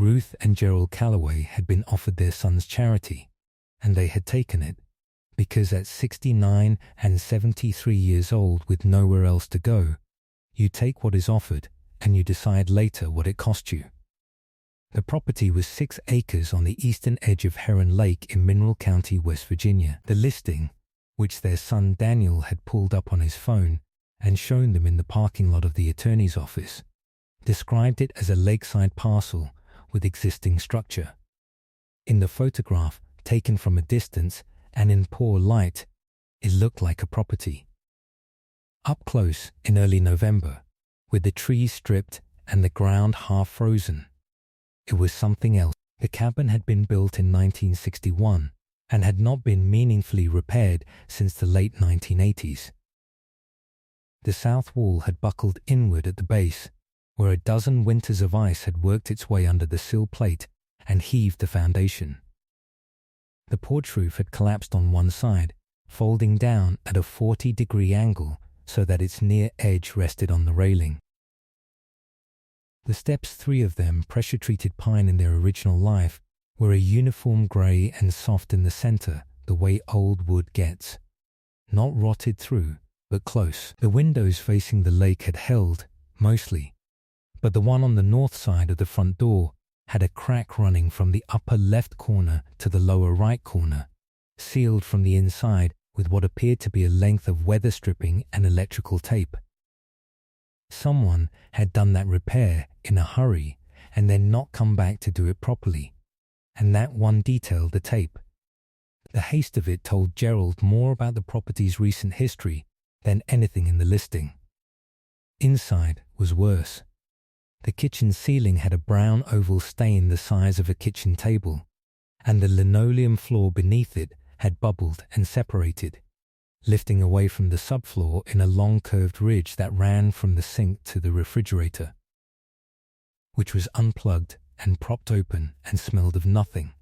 Ruth and Gerald Calloway had been offered their son's charity, and they had taken it, because at 69 and 73 years old with nowhere else to go, you take what is offered and you decide later what it cost you. The property was 6 acres on the eastern edge of Heron Lake in Mineral County, West Virginia. The listing, which their son Daniel had pulled up on his phone and shown them in the parking lot of the attorney's office, described it as a lakeside parcel with existing structure. In the photograph, taken from a distance and in poor light, it looked like a property. Up close in early November, with the trees stripped and the ground half frozen, it was something else. The cabin had been built in 1961 and had not been meaningfully repaired since the late 1980s. The south wall had buckled inward at the base, where a dozen winters of ice had worked its way under the sill plate and heaved the foundation. The porch roof had collapsed on one side, folding down at a 40-degree angle so that its near edge rested on the railing. The steps, 3 of them pressure-treated pine in their original life, were a uniform grey and soft in the center, the way old wood gets. Not rotted through, but close. The windows facing the lake had held, mostly, but the one on the north side of the front door had a crack running from the upper left corner to the lower right corner, sealed from the inside with what appeared to be a length of weather stripping and electrical tape. Someone had done that repair in a hurry and then not come back to do it properly, and that one detailed the tape. The haste of it told Gerald more about the property's recent history than anything in the listing. Inside was worse. The kitchen ceiling had a brown oval stain the size of a kitchen table, and the linoleum floor beneath it had bubbled and separated, lifting away from the subfloor in a long curved ridge that ran from the sink to the refrigerator, which was unplugged and propped open and smelled of nothing,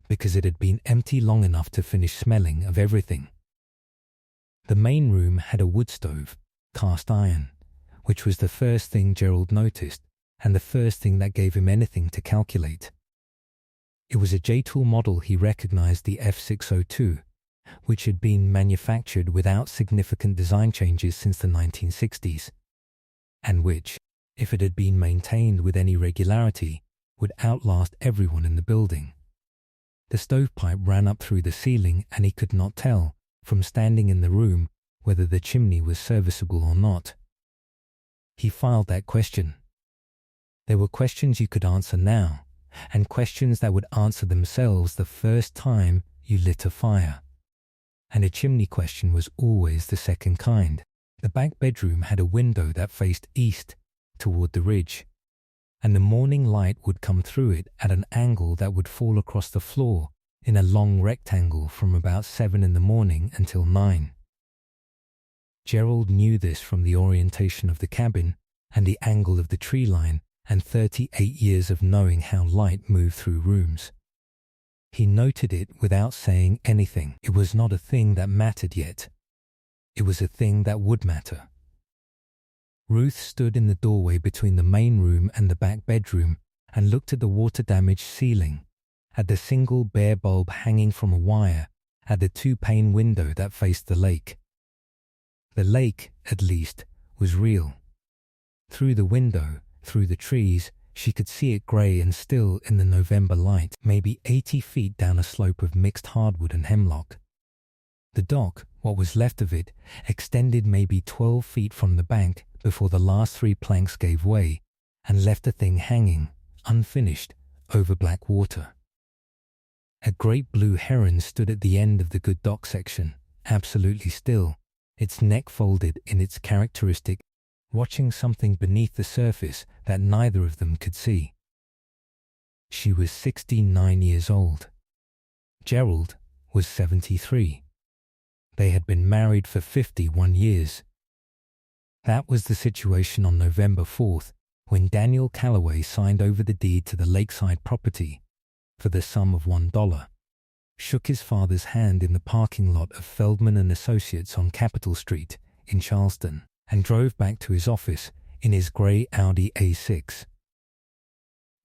because it had been empty long enough to finish smelling of everything. The main room had a wood stove, cast iron, which was the first thing Gerald noticed and the first thing that gave him anything to calculate. It was a J-Tool model he recognized, the F602, which had been manufactured without significant design changes since the 1960s, and which, if it had been maintained with any regularity, would outlast everyone in the building. The stovepipe ran up through the ceiling, and he could not tell, from standing in the room, whether the chimney was serviceable or not. He filed that question. There were questions you could answer now, and questions that would answer themselves the first time you lit a fire. And a chimney question was always the second kind. The back bedroom had a window that faced east, toward the ridge, and the morning light would come through it at an angle that would fall across the floor in a long rectangle from about 7 in the morning until 9. Gerald knew this from the orientation of the cabin and the angle of the tree line and 38 years of knowing how light moved through rooms. He noted it without saying anything. It was not a thing that mattered yet. It was a thing that would matter. Ruth stood in the doorway between the main room and the back bedroom and looked at the water-damaged ceiling, at the single bare bulb hanging from a wire, at the 2-pane window that faced the lake. The lake, at least, was real. Through the window, through the trees, she could see it grey and still in the November light, maybe 80 feet down a slope of mixed hardwood and hemlock. The dock, what was left of it, extended maybe 12 feet from the bank before the last 3 planks gave way and left the thing hanging, unfinished, over black water. A great blue heron stood at the end of the good dock section, absolutely still, its neck folded in its characteristic, watching something beneath the surface that neither of them could see. She was 69 years old. Gerald was 73. They had been married for 51 years. That was the situation on November 4th, when Daniel Calloway signed over the deed to the Lakeside property for the sum of $1, shook his father's hand in the parking lot of Feldman and Associates on Capitol Street in Charleston, and drove back to his office in his grey Audi A6.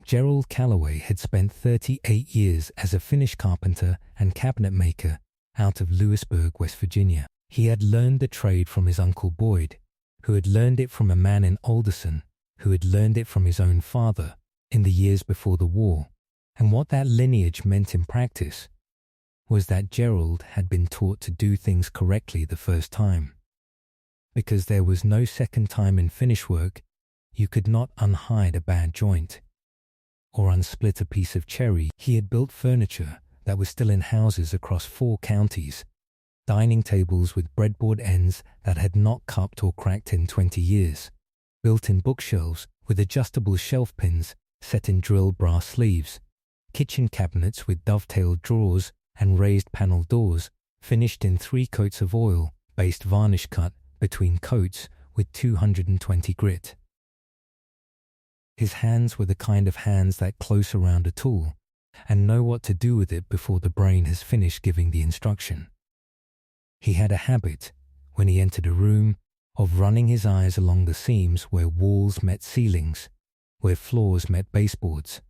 Gerald Calloway had spent 38 years as a finish carpenter and cabinet maker out of Lewisburg, West Virginia. He had learned the trade from his Uncle Boyd, who had learned it from a man in Alderson, who had learned it from his own father in the years before the war. And what that lineage meant in practice was that Gerald had been taught to do things correctly the first time. Because there was no second time in finish work, you could not unhide a bad joint or unsplit a piece of cherry. He had built furniture that was still in houses across 4 counties, dining tables with breadboard ends that had not cupped or cracked in 20 years, built-in bookshelves with adjustable shelf pins set in drilled brass sleeves, kitchen cabinets with dovetailed drawers and raised panel doors, finished in 3 coats of oil-based varnish cut between coats with 220 grit. His hands were the kind of hands that close around a tool and know what to do with it before the brain has finished giving the instruction. He had a habit, when he entered a room, of running his eyes along the seams where walls met ceilings, where floors met baseboards,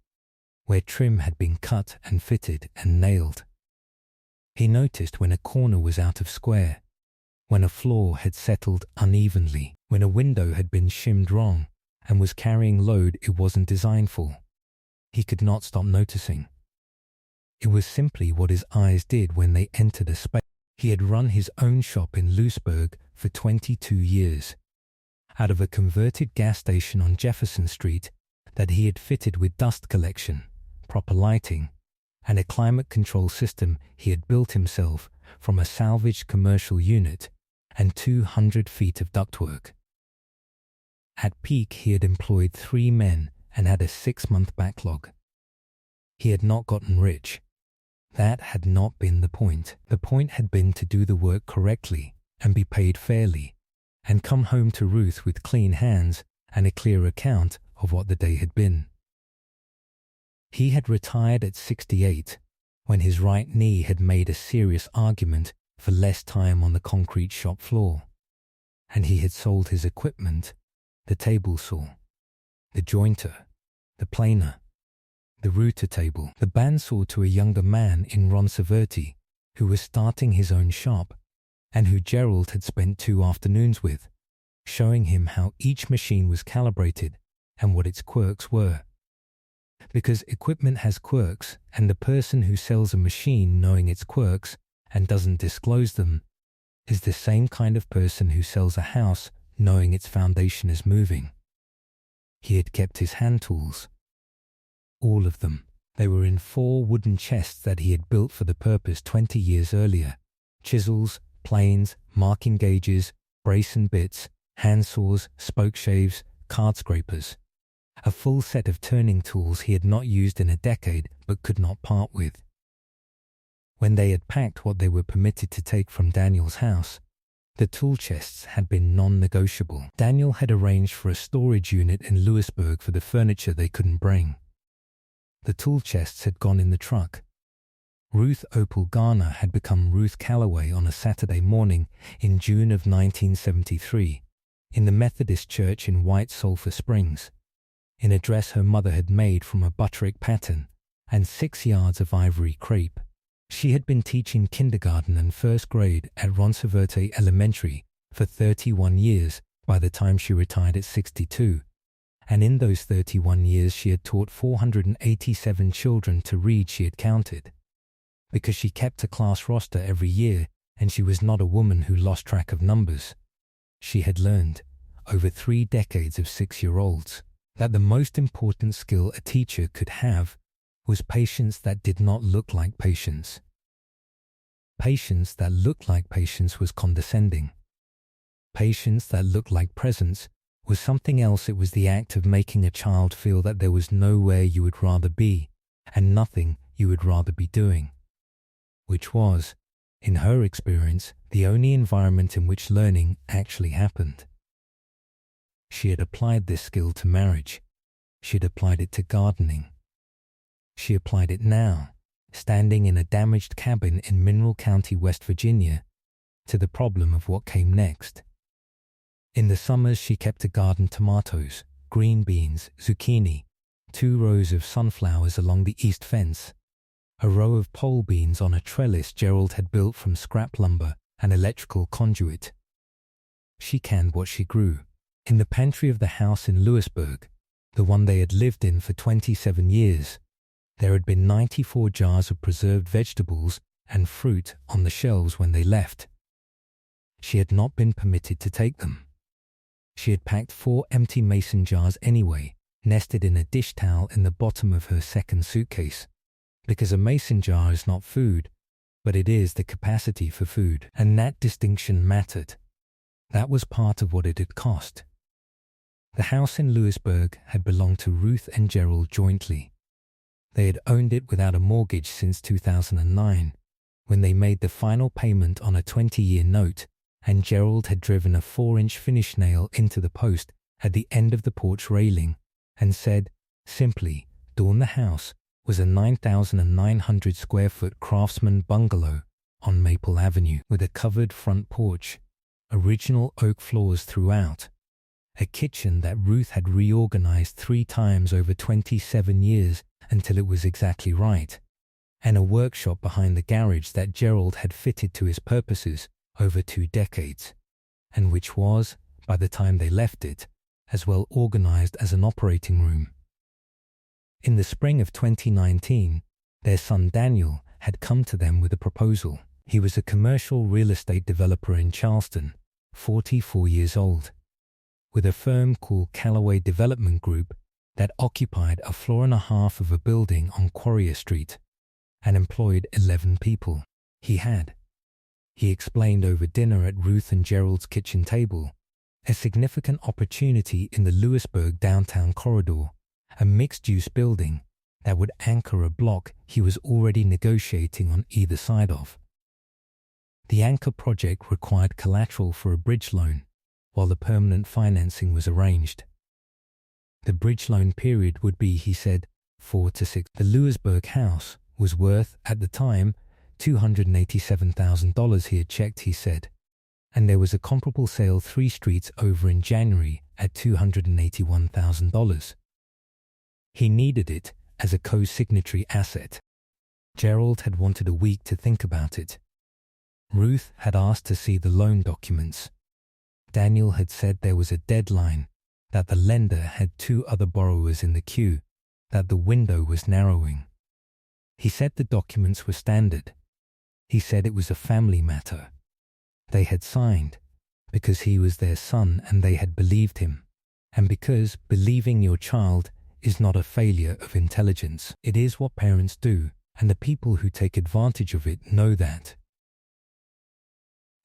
where trim had been cut and fitted and nailed. He noticed when a corner was out of square, when a floor had settled unevenly, when a window had been shimmed wrong and was carrying load it wasn't designed for. He could not stop noticing. It was simply what his eyes did when they entered a space. He had run his own shop in Lewisburg for 22 years, out of a converted gas station on Jefferson Street that he had fitted with dust collection, proper lighting, and a climate control system he had built himself from a salvaged commercial unit and 200 feet of ductwork. At peak, he had employed 3 men and had a 6-month backlog. He had not gotten rich. That had not been the point. The point had been to do the work correctly and be paid fairly, and come home to Ruth with clean hands and a clear account of what the day had been. He had retired at 68, when his right knee had made a serious argument for less time on the concrete shop floor, and he had sold his equipment, the table saw, the jointer, the planer, the router table, the bandsaw to a younger man in Ronsaverty who was starting his own shop and who Gerald had spent 2 afternoons with, showing him how each machine was calibrated and what its quirks were. Because equipment has quirks, and the person who sells a machine knowing its quirks and doesn't disclose them is the same kind of person who sells a house knowing its foundation is moving. He had kept his hand tools. All of them. They were in 4 wooden chests that he had built for the purpose 20 years earlier. Chisels, planes, marking gauges, brace and bits, hand saws, spoke shaves, card scrapers. A full set of turning tools he had not used in a decade but could not part with. When they had packed what they were permitted to take from Daniel's house, the tool chests had been non-negotiable. Daniel had arranged for a storage unit in Lewisburg for the furniture they couldn't bring. The tool chests had gone in the truck. Ruth Opal Garner had become Ruth Calloway on a Saturday morning in June of 1973 in the Methodist Church in White Sulphur Springs, in a dress her mother had made from a butterick pattern and 6 yards of ivory crepe. She had been teaching kindergarten and 1st grade at Ronsaverty Elementary for 31 years by the time she retired at 62. And in those 31 years she had taught 487 children to read, she had counted. Because she kept a class roster every year and she was not a woman who lost track of numbers. She had learned, over 3 decades of 6-year-olds, that the most important skill a teacher could have was patience that did not look like patience. Patience that looked like patience was condescending. Patience that looked like presence was something else. It was the act of making a child feel that there was nowhere you would rather be and nothing you would rather be doing, which was, in her experience, the only environment in which learning actually happened. She had applied this skill to marriage. She had applied it to gardening. She applied it now, standing in a damaged cabin in Mineral County, West Virginia, to the problem of what came next. In the summers she kept to garden tomatoes, green beans, zucchini, 2 rows of sunflowers along the east fence, a row of pole beans on a trellis Gerald had built from scrap lumber and electrical conduit. She canned what she grew. In the pantry of the house in Lewisburg, the one they had lived in for 27 years, there had been 94 jars of preserved vegetables and fruit on the shelves when they left. She had not been permitted to take them. She had packed 4 empty mason jars anyway, nested in a dish towel in the bottom of her second suitcase, because a mason jar is not food, but it is the capacity for food, and that distinction mattered. That was part of what it had cost. The house in Lewisburg had belonged to Ruth and Gerald jointly. They had owned it without a mortgage since 2009, when they made the final payment on a 20-year note, and Gerald had driven a 4-inch finish nail into the post at the end of the porch railing and said, simply, Dawn the house was a 9,900 square foot craftsman bungalow on Maple Avenue with a covered front porch, original oak floors throughout, a kitchen that Ruth had reorganized 3 times over 27 years until it was exactly right, and a workshop behind the garage that Gerald had fitted to his purposes over 2 decades, and which was, by the time they left it, as well organized as an operating room. In the spring of 2019, their son Daniel had come to them with a proposal. He was a commercial real estate developer in Charleston, 44 years old, with a firm called Calloway Development Group that occupied a floor and a half of a building on Quarrier Street and employed 11 people. He explained over dinner at Ruth and Gerald's kitchen table, a significant opportunity in the Lewisburg downtown corridor, a mixed-use building that would anchor a block he was already negotiating on either side of. The anchor project required collateral for a bridge loan, while the permanent financing was arranged. The bridge loan period would be, he said, 4 to 6. The Lewisburg house was worth, at the time, $287,000 he had checked, he said, and there was a comparable sale 3 streets over in January at $281,000. He needed it as a co-signatory asset. Gerald had wanted a week to think about it. Ruth had asked to see the loan documents. Daniel had said there was a deadline, that the lender had 2 other borrowers in the queue, that the window was narrowing. He said the documents were standard. He said it was a family matter. They had signed because he was their son and they had believed him, and because believing your child is not a failure of intelligence. It is what parents do, and the people who take advantage of it know that.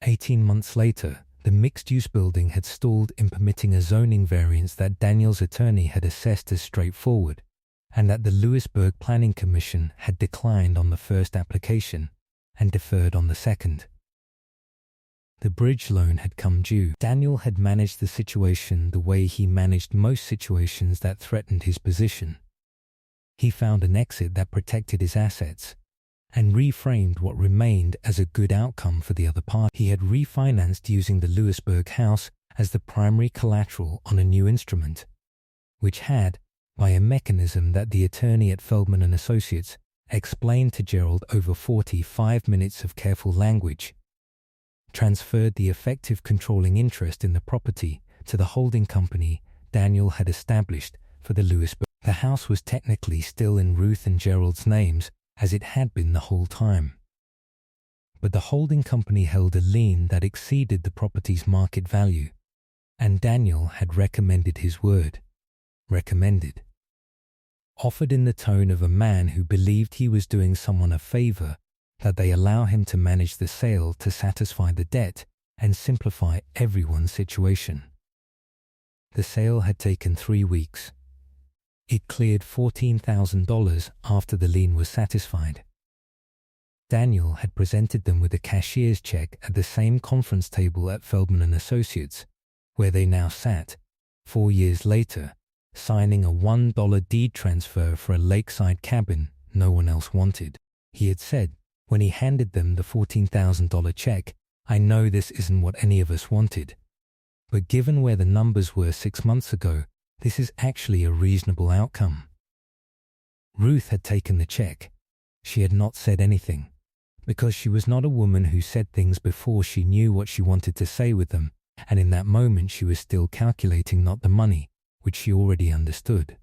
18 months later, the mixed-use building had stalled in permitting a zoning variance that Daniel's attorney had assessed as straightforward, and that the Lewisburg Planning Commission had declined on the first application and deferred on the second. The bridge loan had come due. Daniel had managed the situation the way he managed most situations that threatened his position. He found an exit that protected his assets and reframed what remained as a good outcome for the other party. He had refinanced using the Lewisburg house as the primary collateral on a new instrument, which had, by a mechanism that the attorney at Feldman and Associates explained to Gerald over 45 minutes of careful language, transferred the effective controlling interest in the property to the holding company Daniel had established for the Lewisburg. The house was technically still in Ruth and Gerald's names, as it had been the whole time. But the holding company held a lien that exceeded the property's market value, and Daniel had recommended his word. Recommended. Offered in the tone of a man who believed he was doing someone a favor, that they allow him to manage the sale to satisfy the debt and simplify everyone's situation. The sale had taken 3 weeks. It cleared $14,000 after the lien was satisfied. Daniel had presented them with a cashier's check at the same conference table at Feldman and Associates, where they now sat, 4 years later, signing a $1 deed transfer for a lakeside cabin no one else wanted. He had said, when he handed them the $14,000 check, "I know this isn't what any of us wanted, but given where the numbers were 6 months ago, this is actually a reasonable outcome." Ruth had taken the check. She had not said anything, because she was not a woman who said things before she knew what she wanted to say with them, and in that moment she was still calculating not the money, which she already understood,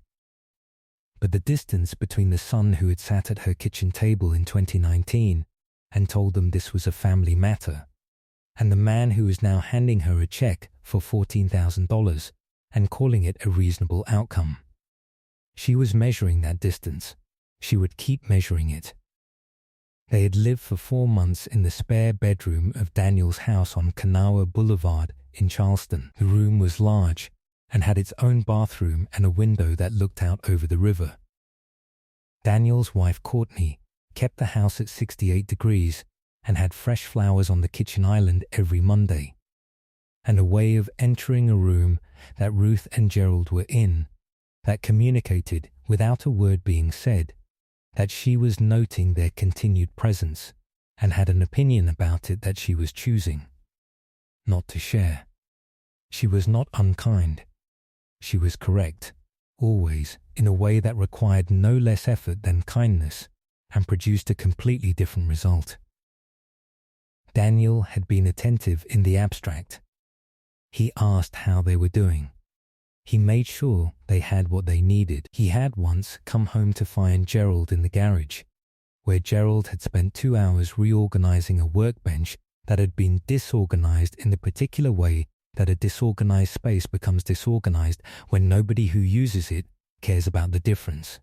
but the distance between the son who had sat at her kitchen table in 2019 and told them this was a family matter, and the man who was now handing her a check for $14,000 and calling it a reasonable outcome. She was measuring that distance. She would keep measuring it. They had lived for 4 months in the spare bedroom of Daniel's house on Kanawha Boulevard in Charleston. The room was large and had its own bathroom and a window that looked out over the river. Daniel's wife Courtney kept the house at 68 degrees and had fresh flowers on the kitchen island every Monday, and a way of entering a room that Ruth and Gerald were in that communicated, without a word being said, that she was noting their continued presence and had an opinion about it that she was choosing not to share. She was not unkind. She was correct, always, in a way that required no less effort than kindness and produced a completely different result. Daniel had been attentive in the abstract. He asked how they were doing. He made sure they had what they needed. He had once come home to find Gerald in the garage, where Gerald had spent 2 hours reorganizing a workbench that had been disorganized in the particular way that a disorganized space becomes disorganized when nobody who uses it cares about the difference.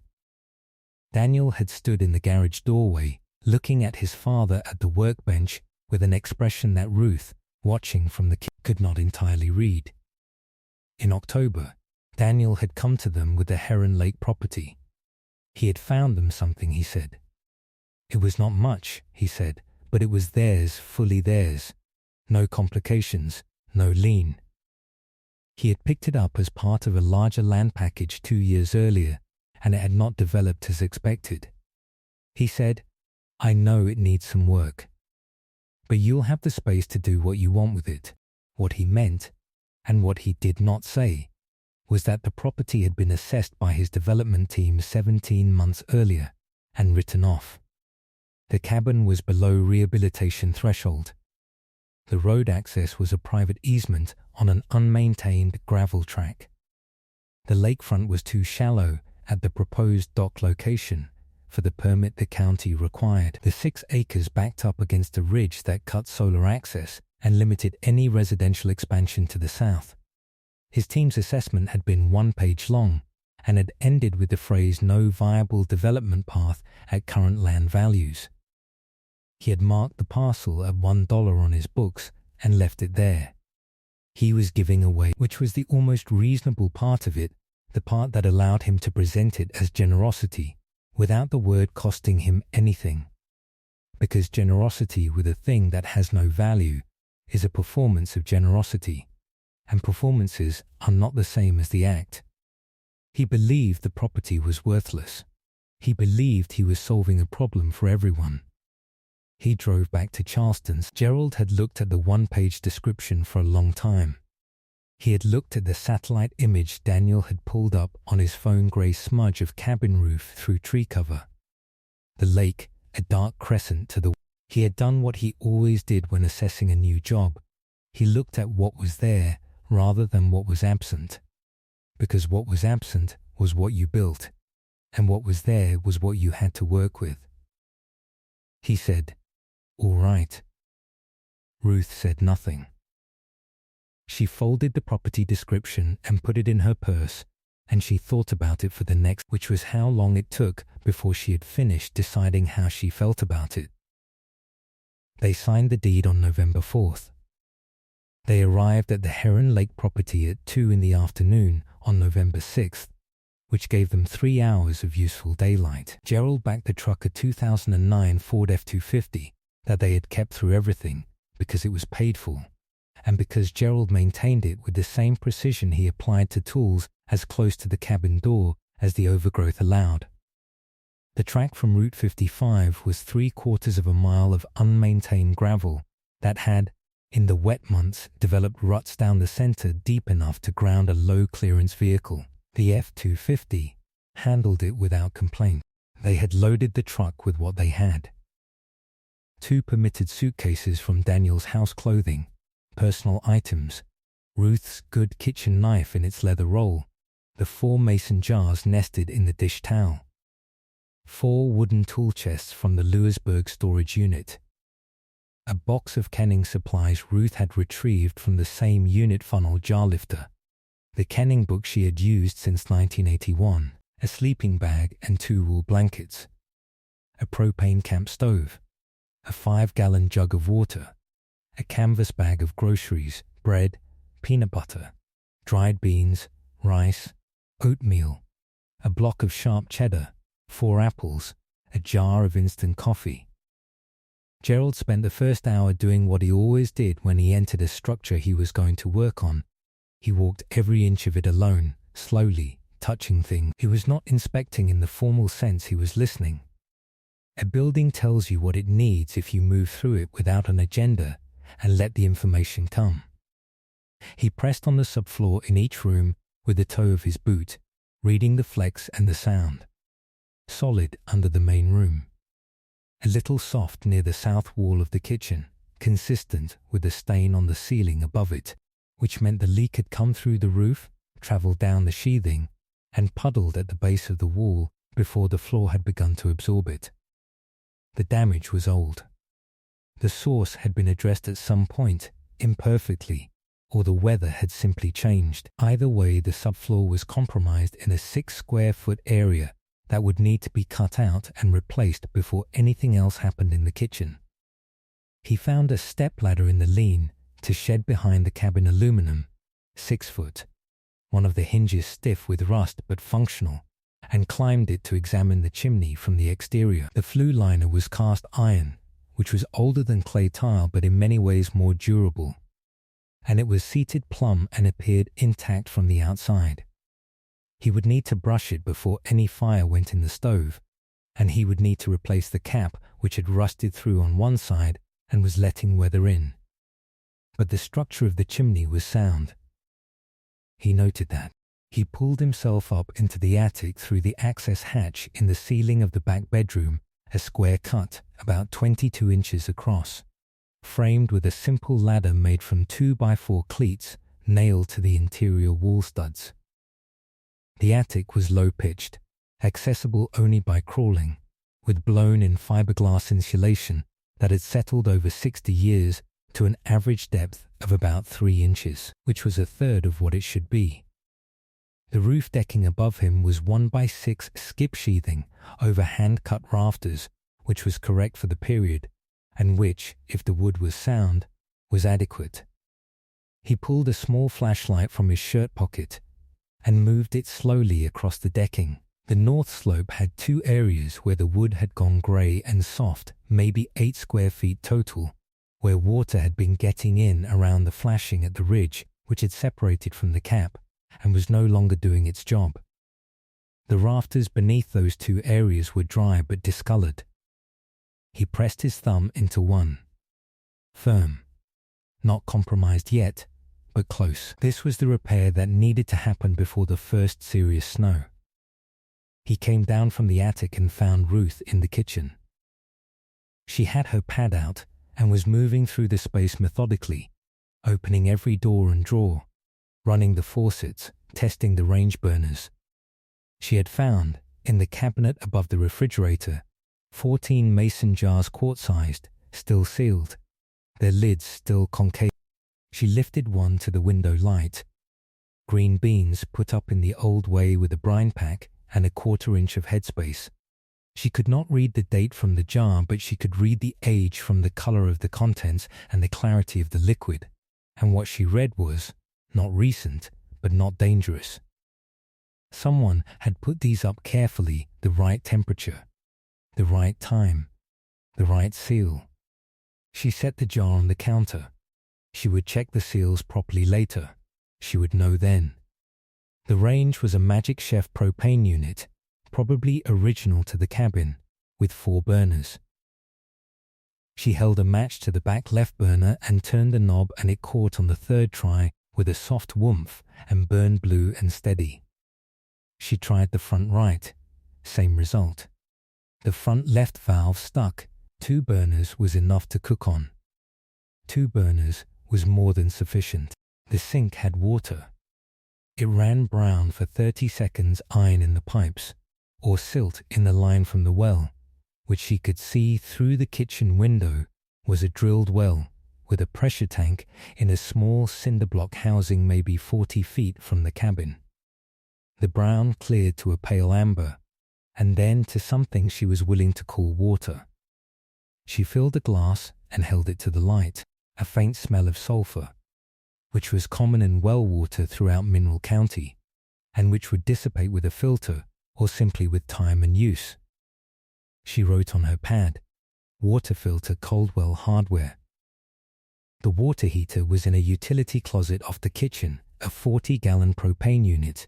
Daniel had stood in the garage doorway, looking at his father at the workbench with an expression that Ruth, watching from the kitchen, could not entirely read. In October, Daniel had come to them with the Heron Lake property. He had found them something, he said. It was not much, he said, but it was theirs, fully theirs. No complications, no lien. He had picked it up as part of a larger land package 2 years earlier, and it had not developed as expected. He said, "I know it needs some work, but you'll have the space to do what you want with it." What he meant, and what he did not say, was that the property had been assessed by his development team 17 months earlier and written off. The cabin was below rehabilitation threshold. The road access was a private easement on an unmaintained gravel track. The lakefront was too shallow at the proposed dock location for the permit the county required. The 6 acres backed up against a ridge that cut solar access and limited any residential expansion to the south. His team's assessment had been 1 page long and had ended with the phrase "no viable development path at current land values." He had marked the parcel at $1 on his books and left it there. He was giving away, which was the almost reasonable part of it, the part that allowed him to present it as generosity, without the word costing him anything. Because generosity with a thing that has no value is a performance of generosity, and performances are not the same as the act. He believed the property was worthless. He believed he was solving a problem for everyone. He drove back to Charleston's. Gerald had looked at the 1-page description for a long time. He had looked at the satellite image Daniel had pulled up on his phone, grey smudge of cabin roof through tree cover. The lake, a dark crescent to the... He had done what he always did when assessing a new job. He looked at what was there rather than what was absent. Because what was absent was what you built, and what was there was what you had to work with. He said, "All right." Ruth said nothing. She folded the property description and put it in her purse, and she thought about it for the next, which was how long it took before she had finished deciding how she felt about it. They signed the deed on November 4th. They arrived at the Heron Lake property at 2 in the afternoon on November 6th, which gave them 3 hours of useful daylight. Gerald backed the truck, a 2009 Ford F-250 that they had kept through everything because it was paid for, and because Gerald maintained it with the same precision he applied to tools as close to the cabin door as the overgrowth allowed. The track from Route 55 was 3/4 of a mile of unmaintained gravel that had, in the wet months, developed ruts down the center deep enough to ground a low-clearance vehicle. The F-250 handled it without complaint. They had loaded the truck with what they had. 2 permitted suitcases from Daniel's house clothing, personal items, Ruth's good kitchen knife in its leather roll, the 4 mason jars nested in the dish towel, 4 wooden tool chests from the Lewisburg storage unit, a box of canning supplies Ruth had retrieved from the same unit funnel jar lifter, the canning book she had used since 1981, a sleeping bag and 2 wool blankets, a propane camp stove, a 5-gallon jug of water, a canvas bag of groceries, bread, peanut butter, dried beans, rice, oatmeal, a block of sharp cheddar, 4 apples, a jar of instant coffee. Gerald spent the first hour doing what he always did when he entered a structure he was going to work on. He walked every inch of it alone, slowly, touching things. He was not inspecting in the formal sense, he was listening. A building tells you what it needs if you move through it without an agenda and let the information come. He pressed on the subfloor in each room with the toe of his boot, reading the flex and the sound. Solid under the main room. A little soft near the south wall of the kitchen, consistent with the stain on the ceiling above it, which meant the leak had come through the roof, travelled down the sheathing, and puddled at the base of the wall before the floor had begun to absorb it. The damage was old. The source had been addressed at some point, imperfectly, or the weather had simply changed. Either way, the subfloor was compromised in a 6-square-foot area that would need to be cut out and replaced before anything else happened in the kitchen. He found a stepladder in the lean to shed behind the cabin aluminum, 6 foot, one of the hinges stiff with rust but functional, and climbed it to examine the chimney from the exterior. The flue liner was cast iron, which was older than clay tile but in many ways more durable, and it was seated plumb and appeared intact from the outside. He would need to brush it before any fire went in the stove, and he would need to replace the cap which had rusted through on one side and was letting weather in. But the structure of the chimney was sound. He noted that. He pulled himself up into the attic through the access hatch in the ceiling of the back bedroom, a square cut about 22 inches across, framed with a simple ladder made from 2x4 cleats nailed to the interior wall studs. The attic was low-pitched, accessible only by crawling, with blown-in fiberglass insulation that had settled over 60 years to an average depth of about 3 inches, which was a third of what it should be. The roof decking above him was 1x6 skip sheathing over hand-cut rafters, which was correct for the period, and which, if the wood was sound, was adequate. He pulled a small flashlight from his shirt pocket and moved it slowly across the decking. The north slope had 2 areas where the wood had gone grey and soft, maybe 8 square feet total, where water had been getting in around the flashing at the ridge, which had separated from the cap and was no longer doing its job. The rafters beneath those 2 areas were dry but discoloured. He pressed his thumb into one. Firm. Not compromised yet, but close. This was the repair that needed to happen before the first serious snow. He came down from the attic and found Ruth in the kitchen. She had her pad out and was moving through the space methodically, opening every door and drawer, running the faucets, testing the range burners. She had found, in the cabinet above the refrigerator, 14 mason jars quart-sized, still sealed, their lids still concave. She lifted one to the window light. Green beans put up in the old way with a brine pack and a 1/4 inch of headspace. She could not read the date from the jar, but she could read the age from the color of the contents and the clarity of the liquid. And what she read was, not recent, but not dangerous. Someone had put these up carefully, the right temperature, the right time, the right seal. She set the jar on the counter. She would check the seals properly later. She would know then. The range was a Magic Chef propane unit, probably original to the cabin, with 4 burners. She held a match to the back left burner and turned the knob, and it caught on the 3rd try with a soft whoomph and burned blue and steady. She tried the front right, same result. The front left valve stuck. 2 burners was enough to cook on. 2 burners was more than sufficient. The sink had water. It ran brown for 30 seconds, iron in the pipes, or silt in the line from the well, which she could see through the kitchen window was a drilled well with a pressure tank in a small cinder block housing maybe 40 feet from the cabin. The brown cleared to a pale amber, and then to something she was willing to call water. She filled a glass and held it to the light. A faint smell of sulfur, which was common in well water throughout Mineral County, and which would dissipate with a filter or simply with time and use. She wrote on her pad, "Water filter Caldwell hardware." The water heater was in a utility closet off the kitchen, a 40-gallon propane unit,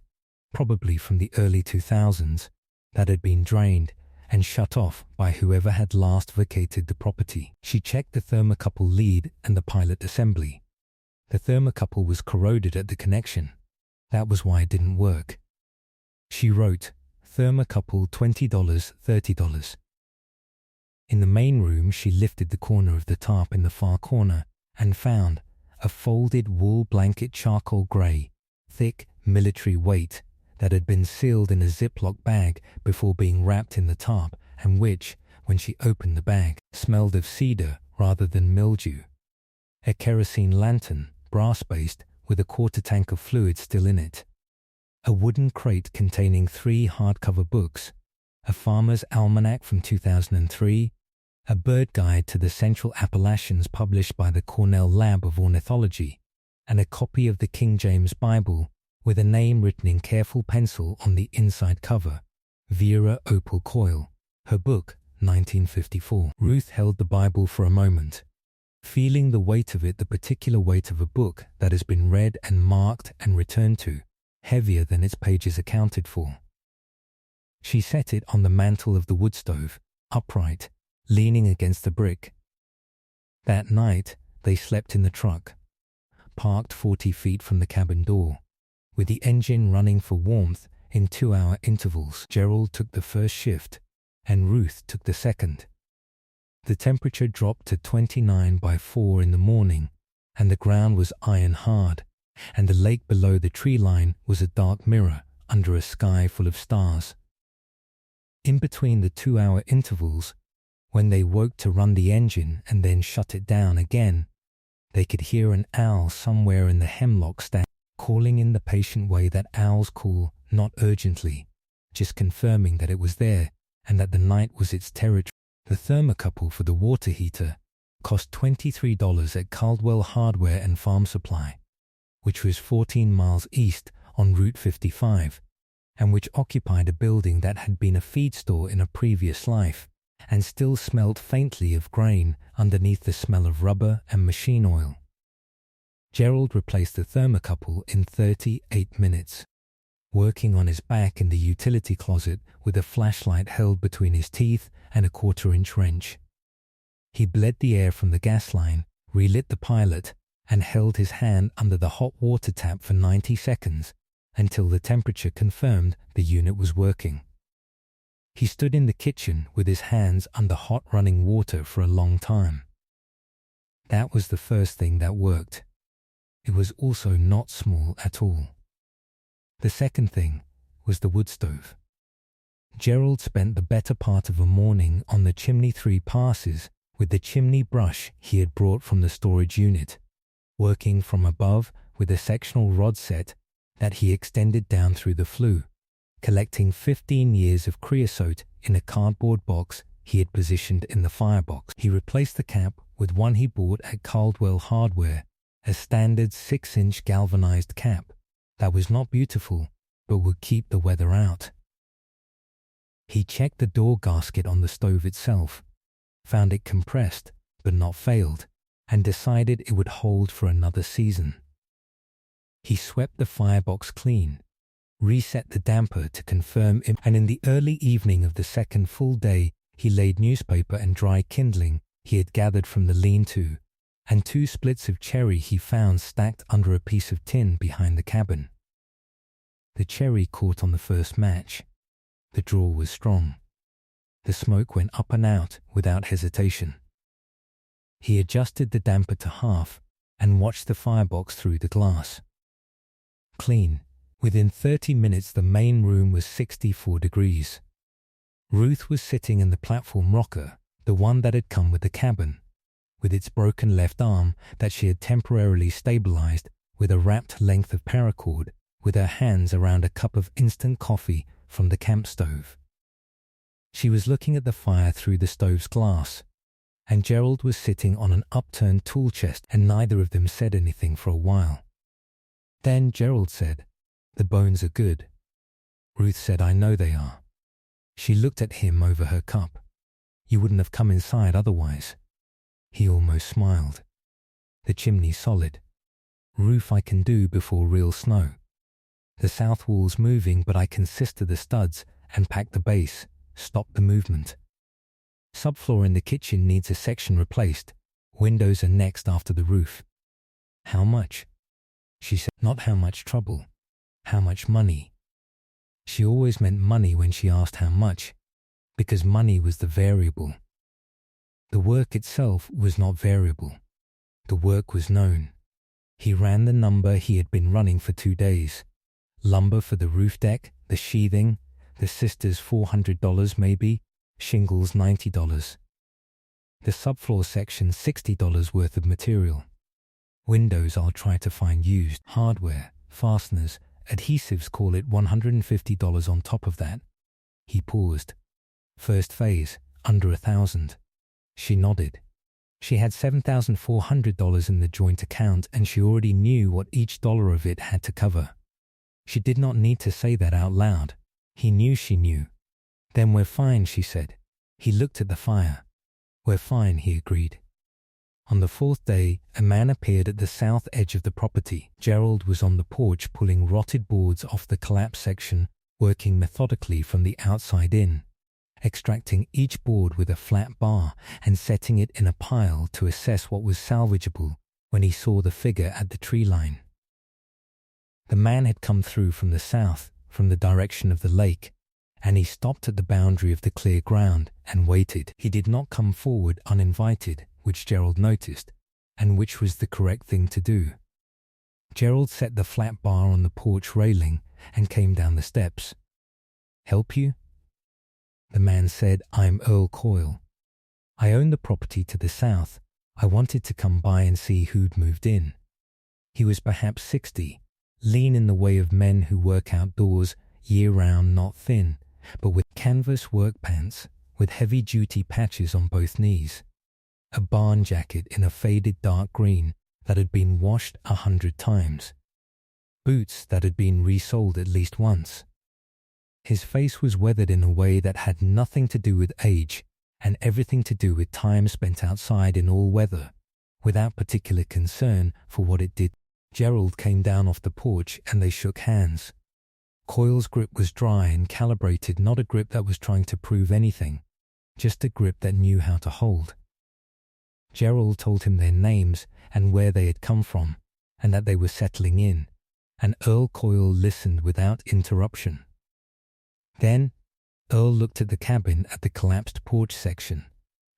probably from the early 2000s, that had been drained and shut off by whoever had last vacated the property. She checked the thermocouple lead and the pilot assembly. The thermocouple was corroded at the connection. That was why it didn't work. She wrote, "Thermocouple $20, $30. In the main room, she lifted the corner of the tarp in the far corner and found a folded wool blanket, charcoal grey, thick military weight, that had been sealed in a Ziploc bag before being wrapped in the tarp, and which, when she opened the bag, smelled of cedar rather than mildew. A kerosene lantern, brass-based, with a quarter tank of fluid still in it. A wooden crate containing 3 hardcover books, a farmer's almanac from 2003, a bird guide to the Central Appalachians published by the Cornell Lab of Ornithology, and a copy of the King James Bible with a name written in careful pencil on the inside cover, Vera Opal Coyle, her book, 1954. Ruth held the Bible for a moment, feeling the weight of it, the particular weight of a book that has been read and marked and returned to, heavier than its pages accounted for. She set it on the mantel of the wood stove, upright, leaning against the brick. That night, they slept in the truck, parked 40 feet from the cabin door, with the engine running for warmth in 2-hour intervals. Gerald took the first shift, and Ruth took the second. The temperature dropped to 29 by 4 in the morning, and the ground was iron hard, and the lake below the tree line was a dark mirror under a sky full of stars. In between the 2-hour intervals, when they woke to run the engine and then shut it down again, they could hear an owl somewhere in the hemlock stack, calling in the patient way that owls call, not urgently, just confirming that it was there and that the night was its territory. The thermocouple for the water heater cost $23 at Caldwell Hardware and Farm Supply, which was 14 miles east on Route 55, and which occupied a building that had been a feed store in a previous life and still smelled faintly of grain underneath the smell of rubber and machine oil. Gerald replaced the thermocouple in 38 minutes, working on his back in the utility closet with a flashlight held between his teeth and a 1/4-inch wrench. He bled the air from the gas line, relit the pilot, and held his hand under the hot water tap for 90 seconds until the temperature confirmed the unit was working. He stood in the kitchen with his hands under hot running water for a long time. That was the first thing that worked. It was also not small at all. The second thing was the wood stove. Gerald spent the better part of a morning on the chimney 3 passes with the chimney brush he had brought from the storage unit, working from above with a sectional rod set that he extended down through the flue, collecting 15 years of creosote in a cardboard box he had positioned in the firebox. He replaced the cap with one he bought at Caldwell Hardware, a standard 6-inch galvanized cap that was not beautiful but would keep the weather out. He checked the door gasket on the stove itself, found it compressed but not failed, and decided it would hold for another season. He swept the firebox clean, reset the damper to confirm it, and in the early evening of the second full day he laid newspaper and dry kindling he had gathered from the lean-to, and 2 splits of cherry he found stacked under a piece of tin behind the cabin. The cherry caught on the first match. The drawer was strong. The smoke went up and out without hesitation. He adjusted the damper to half and watched the firebox through the glass. Clean. Within 30 minutes the main room was 64 degrees. Ruth was sitting in the platform rocker, the one that had come with the cabin, with its broken left arm that she had temporarily stabilized with a wrapped length of paracord, with her hands around a cup of instant coffee from the camp stove. She was looking at the fire through the stove's glass, and Gerald was sitting on an upturned tool chest, and neither of them said anything for a while. Then Gerald said, "The bones are good." Ruth said, "I know they are." She looked at him over her cup. "You wouldn't have come inside otherwise." He almost smiled. "The chimney's solid. Roof I can do before real snow. The south wall's moving, but I can sister the studs and pack the base, stop the movement. Subfloor in the kitchen needs a section replaced. Windows are next after the roof." "How much?" She said, "Not how much trouble. How much money?" She always meant money when she asked how much, because money was the variable. The work itself was not variable. The work was known. He ran the number he had been running for 2 days. Lumber for the roof deck, the sheathing, the sisters $400 maybe, shingles $90. The subfloor section $60 worth of material. Windows I'll try to find used. Hardware, fasteners, adhesives, call it $150 on top of that. He paused. First phase, under $1,000. She nodded. She had $7,400 in the joint account, and she already knew what each dollar of it had to cover. She did not need to say that out loud. He knew she knew. "Then we're fine," she said. He looked at the fire. "We're fine," he agreed. On the 4th day, a man appeared at the south edge of the property. Gerald was on the porch pulling rotted boards off the collapsed section, working methodically from the outside in, extracting each board with a flat bar and setting it in a pile to assess what was salvageable when he saw the figure at the tree line. The man had come through from the south, from the direction of the lake, and he stopped at the boundary of the clear ground and waited. He did not come forward uninvited, which Gerald noticed, and which was the correct thing to do. Gerald set the flat bar on the porch railing and came down the steps. "Help you?" The man said, "I'm Earl Coyle. I own the property to the south. I wanted to come by and see who'd moved in." He was perhaps 60, lean in the way of men who work outdoors year-round, not thin, but with canvas work pants with heavy-duty patches on both knees, a barn jacket in a faded dark green that had been washed 100 times, boots that had been resoled at least once. His face was weathered in a way that had nothing to do with age and everything to do with time spent outside in all weather, without particular concern for what it did. Gerald came down off the porch and they shook hands. Coyle's grip was dry and calibrated, not a grip that was trying to prove anything, just a grip that knew how to hold. Gerald told him their names and where they had come from, and that they were settling in, and Earl Coyle listened without interruption. Then, Earl looked at the cabin, at the collapsed porch section,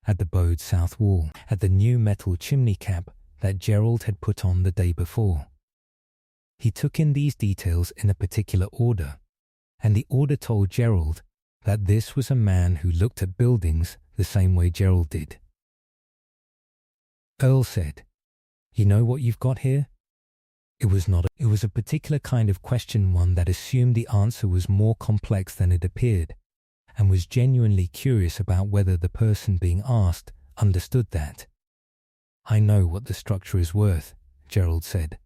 at the bowed south wall, at the new metal chimney cap that Gerald had put on the day before. He took in these details in a particular order, and the order told Gerald that this was a man who looked at buildings the same way Gerald did. Earl said, "You know what you've got here?" It was a particular kind of question, one that assumed the answer was more complex than it appeared, and was genuinely curious about whether the person being asked understood that. "I know what the structure is worth," Gerald said,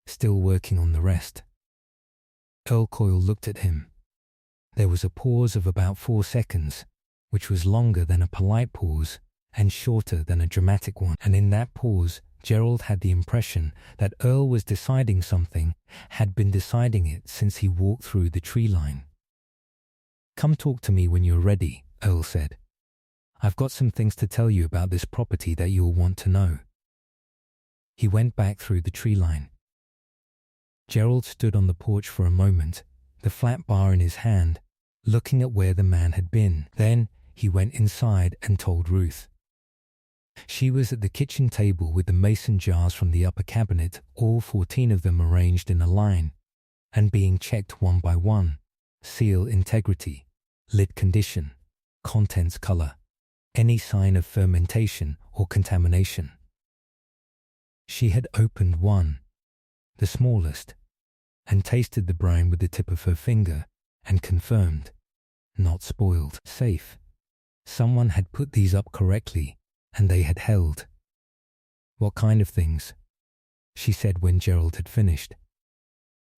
still working on the rest. Earl Coyle looked at him. There was a pause of about 4 seconds, which was longer than a polite pause and shorter than a dramatic one, and in that pause Gerald had the impression that Earl was deciding something, had been deciding it since he walked through the tree line. "Come talk to me when you're ready," Earl said. "I've got some things to tell you about this property that you'll want to know." He went back through the tree line. Gerald stood on the porch for a moment, the flat bar in his hand, looking at where the man had been. Then he went inside and told Ruth. She was at the kitchen table with the mason jars from the upper cabinet, all 14 of them arranged in a line, and being checked one by one: seal integrity, lid condition, contents color, any sign of fermentation or contamination. She had opened one, the smallest, and tasted the brine with the tip of her finger and confirmed: not spoiled, safe. Someone had put these up correctly, and they had held. What kind of things? She said when Gerald had finished.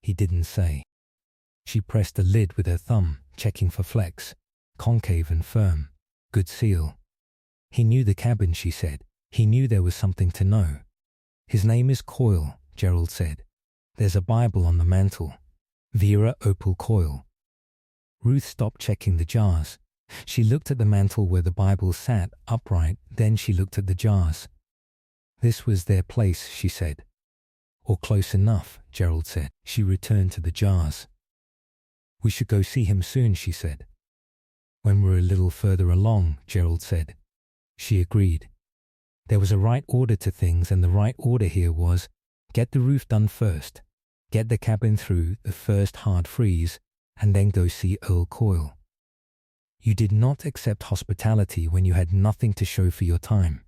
He didn't say. She pressed the lid with her thumb, checking for flex, concave and firm, good seal. He knew the cabin, she said. He knew there was something to know. His name is Coyle, Gerald said. There's a Bible on the mantel. Vera Opal Coyle. Ruth stopped checking the jars. She looked at the mantel where the Bible sat upright, then she looked at the jars. This was their place, she said. Or close enough, Gerald said. She returned to the jars. We should go see him soon, she said. When we're a little further along, Gerald said. She agreed. There was a right order to things, and the right order here was: get the roof done first, get the cabin through the first hard freeze, and then go see Earl Coyle. You did not accept hospitality when you had nothing to show for your time.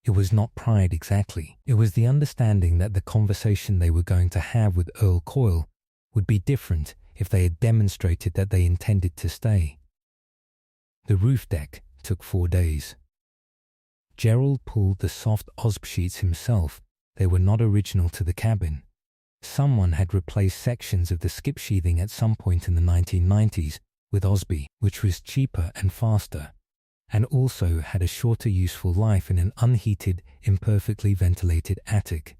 It was not pride exactly. It was the understanding that the conversation they were going to have with Earl Coyle would be different if they had demonstrated that they intended to stay. The roof deck took 4 days. Gerald pulled the soft OSB sheets himself. They were not original to the cabin. Someone had replaced sections of the skip sheathing at some point in the 1990s with OSB, which was cheaper and faster, and also had a shorter useful life in an unheated, imperfectly ventilated attic.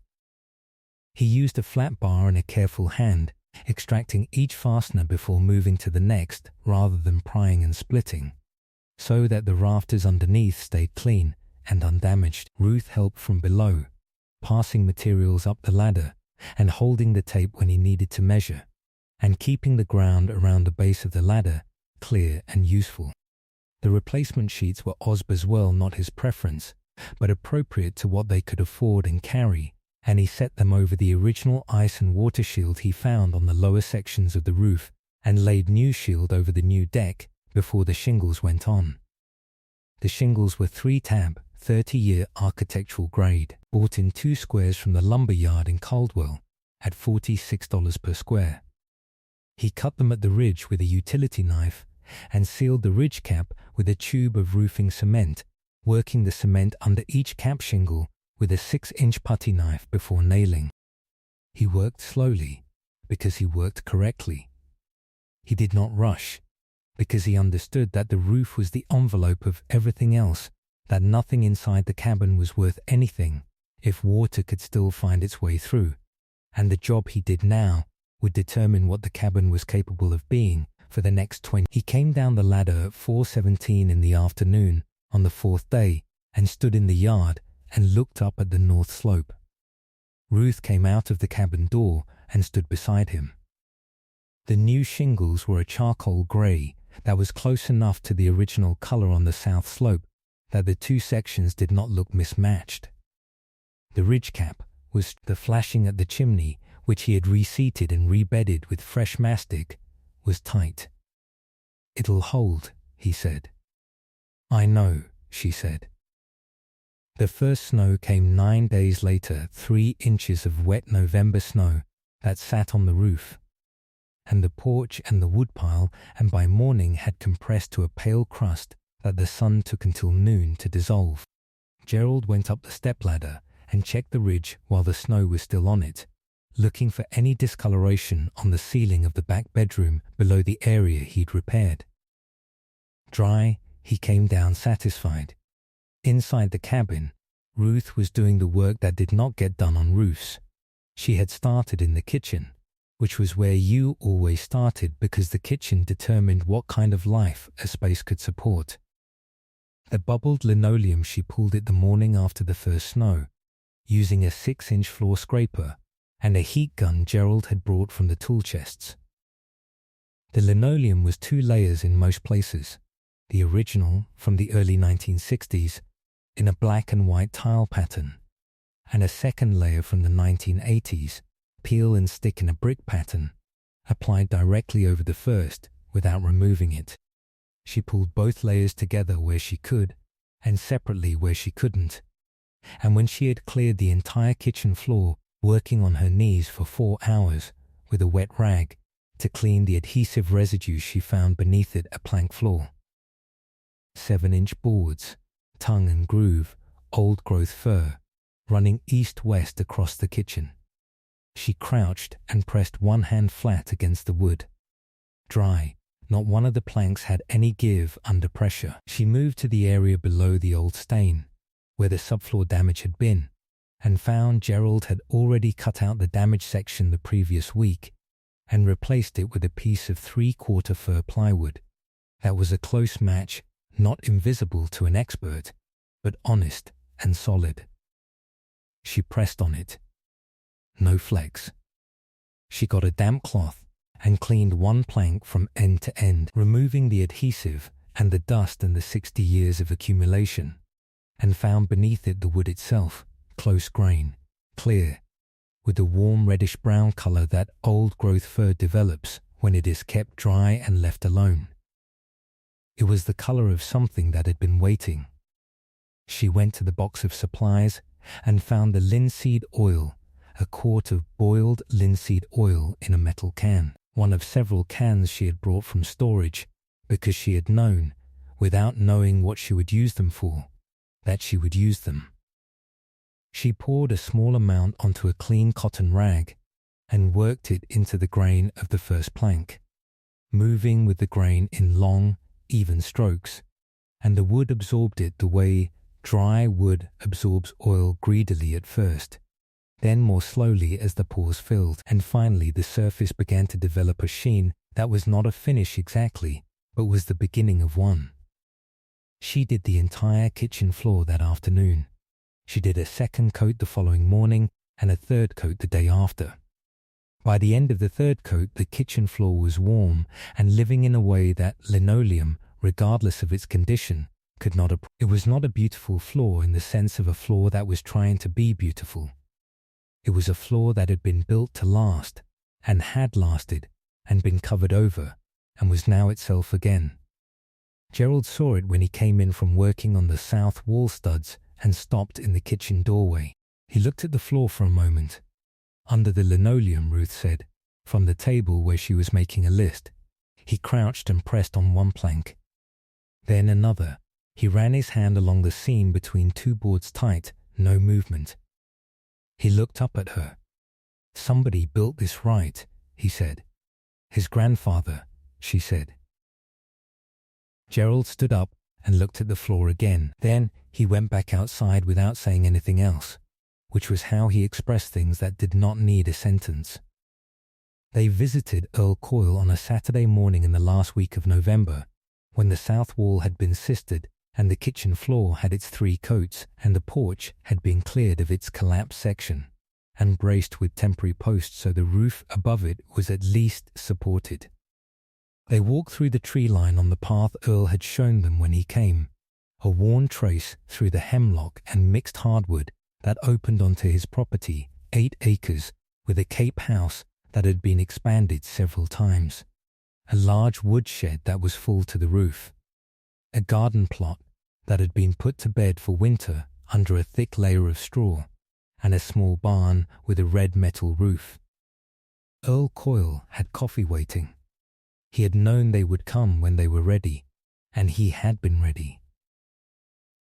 He used a flat bar and a careful hand, extracting each fastener before moving to the next rather than prying and splitting, so that the rafters underneath stayed clean and undamaged. Ruth helped from below, passing materials up the ladder and holding the tape when he needed to measure, and keeping the ground around the base of the ladder clear and useful. The replacement sheets were OSB as well, not his preference, but appropriate to what they could afford and carry, and he set them over the original ice and water shield he found on the lower sections of the roof and laid new shield over the new deck before the shingles went on. The shingles were 3-tab, 30-year architectural grade, bought in 2 squares from the lumber yard in Caldwell at $46 per square. He cut them at the ridge with a utility knife and sealed the ridge cap with a tube of roofing cement, working the cement under each cap shingle with a 6-inch putty knife before nailing. He worked slowly because he worked correctly. He did not rush because he understood that the roof was the envelope of everything else, that nothing inside the cabin was worth anything if water could still find its way through, and the job he did now would determine what the cabin was capable of being for the next 20. He came down the ladder at 4:17 in the afternoon on the 4th day and stood in the yard and looked up at the north slope. Ruth came out of the cabin door and stood beside him. The new shingles were a charcoal grey that was close enough to the original color on the south slope that the 2 sections did not look mismatched. The ridge cap was the flashing at the chimney, which he had reseated and rebedded with fresh mastic, was tight. "It'll hold," he said. "I know," she said. The first snow came 9 days later, 3 inches of wet November snow that sat on the roof, and the porch and the woodpile, and by morning had compressed to a pale crust that the sun took until noon to dissolve. Gerald went up the stepladder and checked the ridge while the snow was still on it, looking for any discoloration on the ceiling of the back bedroom below the area he'd repaired. Dry, he came down satisfied. Inside the cabin, Ruth was doing the work that did not get done on roofs. She had started in the kitchen, which was where you always started because the kitchen determined what kind of life a space could support. The bubbled linoleum, she pulled it the morning after the first snow, using a 6-inch floor scraper and a heat gun Gerald had brought from the tool chests. The linoleum was 2 layers in most places, the original from the early 1960s, in a black and white tile pattern, and a second layer from the 1980s, peel and stick in a brick pattern, applied directly over the first without removing it. She pulled both layers together where she could, and separately where she couldn't. And when she had cleared the entire kitchen floor, working on her knees for 4 hours with a wet rag to clean the adhesive residue she found beneath it, a plank floor. 7-inch boards, tongue and groove, old-growth fir, running east-west across the kitchen. She crouched and pressed one hand flat against the wood. Dry, not one of the planks had any give under pressure. She moved to the area below the old stain, where the subfloor damage had been, and found Gerald had already cut out the damaged section the previous week and replaced it with a piece of 3/4 fir plywood. That was a close match, not invisible to an expert, but honest and solid. She pressed on it. No flex. She got a damp cloth and cleaned one plank from end to end, removing the adhesive and the dust and the 60 years of accumulation, and found beneath it the wood itself, close grain, clear, with the warm reddish-brown color that old-growth fir develops when it is kept dry and left alone. It was the color of something that had been waiting. She went to the box of supplies and found the linseed oil, a quart of boiled linseed oil in a metal can, one of several cans she had brought from storage because she had known, without knowing what she would use them for, that she would use them. She poured a small amount onto a clean cotton rag and worked it into the grain of the first plank, moving with the grain in long, even strokes, and the wood absorbed it the way dry wood absorbs oil greedily at first, then more slowly as the pores filled, and finally the surface began to develop a sheen that was not a finish exactly, but was the beginning of one. She did the entire kitchen floor that afternoon. She did a second coat the following morning and a third coat the day after. By the end of the third coat, the kitchen floor was warm and living in a way that linoleum, regardless of its condition, could not approach. It was not a beautiful floor in the sense of a floor that was trying to be beautiful. It was a floor that had been built to last, and had lasted, and been covered over, and was now itself again. Gerald saw it when he came in from working on the south wall studs and stopped in the kitchen doorway. He looked at the floor for a moment. Under the linoleum, Ruth said, from the table where she was making a list. He crouched and pressed on one plank. Then another. He ran his hand along the seam between two boards tight, no movement. He looked up at her. Somebody built this right, he said. His grandfather, she said. Gerald stood up and looked at the floor again. Then he went back outside without saying anything else, which was how he expressed things that did not need a sentence. They visited Earl Coyle on a Saturday morning in the last week of November, when the south wall had been sisted and the kitchen floor had its 3 coats and the porch had been cleared of its collapsed section and braced with temporary posts so the roof above it was at least supported. They walked through the tree line on the path Earl had shown them when he came, a worn trace through the hemlock and mixed hardwood that opened onto his property, 8 acres, with a cape house that had been expanded several times, a large woodshed that was full to the roof, a garden plot that had been put to bed for winter under a thick layer of straw, and a small barn with a red metal roof. Earl Coyle had coffee waiting. He had known they would come when they were ready, and he had been ready.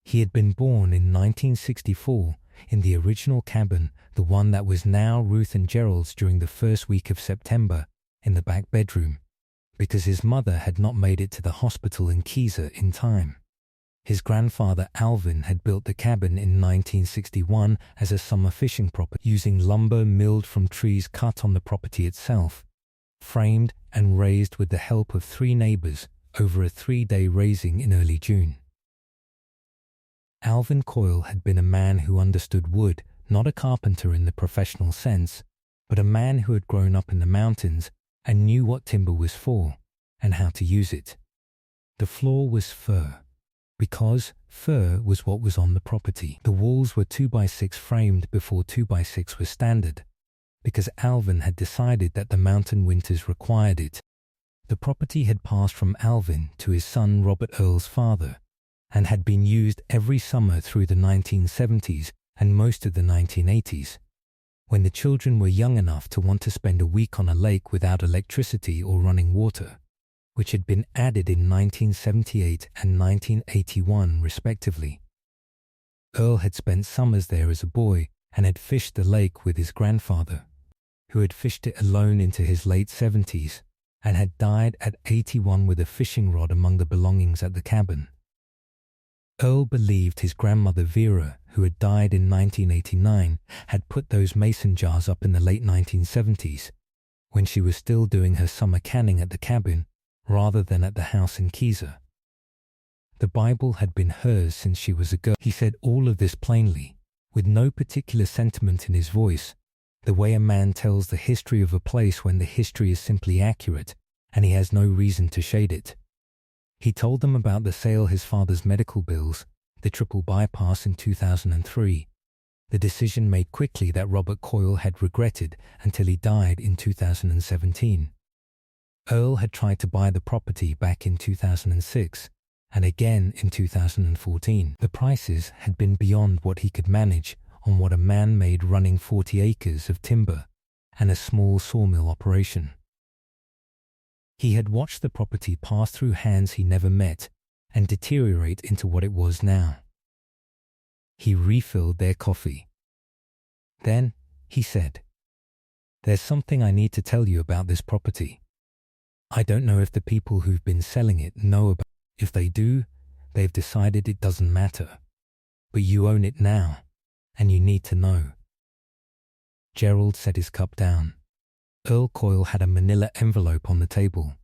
He had been born in 1964 in the original cabin, the one that was now Ruth and Gerald's, during the first week of September in the back bedroom, because his mother had not made it to the hospital in Keyser in time. His grandfather Alvin had built the cabin in 1961 as a summer fishing property, using lumber milled from trees cut on the property itself, framed and raised with the help of 3 neighbors over a 3-day raising in early June. Alvin Coyle had been a man who understood wood, not a carpenter in the professional sense, but a man who had grown up in the mountains and knew what timber was for and how to use it. The floor was fir, because fir was what was on the property. The walls were 2x6 framed before 2x6 was standard, because Alvin had decided that the mountain winters required it. The property had passed from Alvin to his son Robert Earl's father, and had been used every summer through the 1970s and most of the 1980s, when the children were young enough to want to spend a week on a lake without electricity or running water, which had been added in 1978 and 1981 respectively. Earl had spent summers there as a boy and had fished the lake with his grandfather, who had fished it alone into his late 70s and had died at 81 with a fishing rod among the belongings at the cabin. Earl believed his grandmother Vera, who had died in 1989, had put those mason jars up in the late 1970s, when she was still doing her summer canning at the cabin, rather than at the house in Keyser. The Bible had been hers since she was a girl. He said all of this plainly, with no particular sentiment in his voice, the way a man tells the history of a place when the history is simply accurate, and he has no reason to shade it. He told them about the sale his father's medical bills, the triple bypass in 2003, the decision made quickly that Robert Coyle had regretted until he died in 2017. Earl had tried to buy the property back in 2006 and again in 2014. The prices had been beyond what he could manage on what a man made running 40 acres of timber and a small sawmill operation. He had watched the property pass through hands he never met and deteriorate into what it was now. He refilled their coffee. Then he said, "There's something I need to tell you about this property. I don't know if the people who've been selling it know about it. If they do, they've decided it doesn't matter. But you own it now, and you need to know." Gerald set his cup down. Earl Coyle had a manila envelope on the table.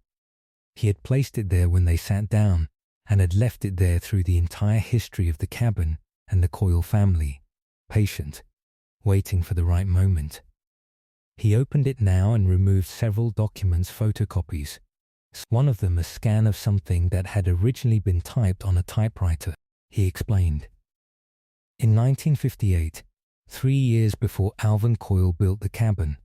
He had placed it there when they sat down and had left it there through the entire history of the cabin and the Coyle family, patient, waiting for the right moment. He opened it now and removed several documents' photocopies, one of them a scan of something that had originally been typed on a typewriter. He explained. In 1958, 3 years before Alvin Coyle built the cabin,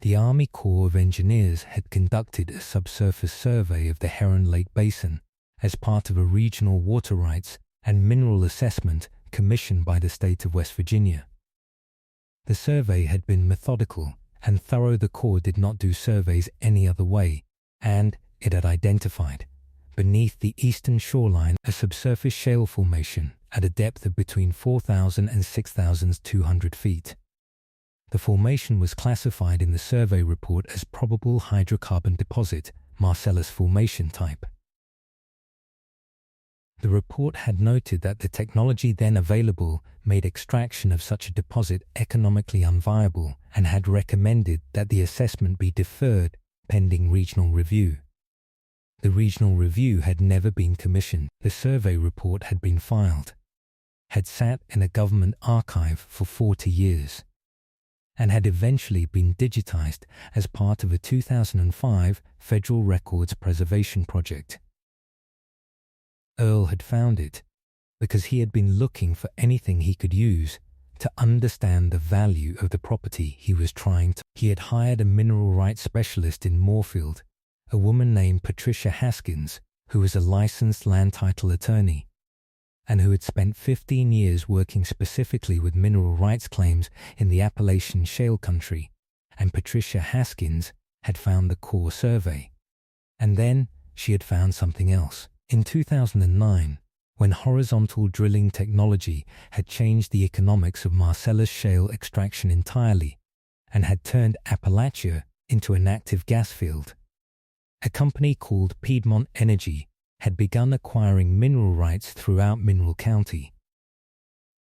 the Army Corps of Engineers had conducted a subsurface survey of the Heron Lake Basin as part of a regional water rights and mineral assessment commissioned by the state of West Virginia. The survey had been methodical and thorough. The Corps did not do surveys any other way, and it had identified, beneath the eastern shoreline, a subsurface shale formation at a depth of between 4,000 and 6,200 feet. The formation was classified in the survey report as probable hydrocarbon deposit, Marcellus formation type. The report had noted that the technology then available made extraction of such a deposit economically unviable and had recommended that the assessment be deferred pending regional review. The regional review had never been commissioned. The survey report had been filed, had sat in a government archive for 40 years, and had eventually been digitized as part of a 2005 Federal Records Preservation Project. Earl had found it because he had been looking for anything he could use to understand the value of the property he was trying to. He had hired a mineral rights specialist in Moorfield, a woman named Patricia Haskins, who was a licensed land title attorney, and who had spent 15 years working specifically with mineral rights claims in the Appalachian Shale country, and Patricia Haskins had found the core survey. And then she had found something else. In 2009, when horizontal drilling technology had changed the economics of Marcellus Shale extraction entirely and had turned Appalachia into an active gas field, a company called Piedmont Energy had begun acquiring mineral rights throughout Mineral County.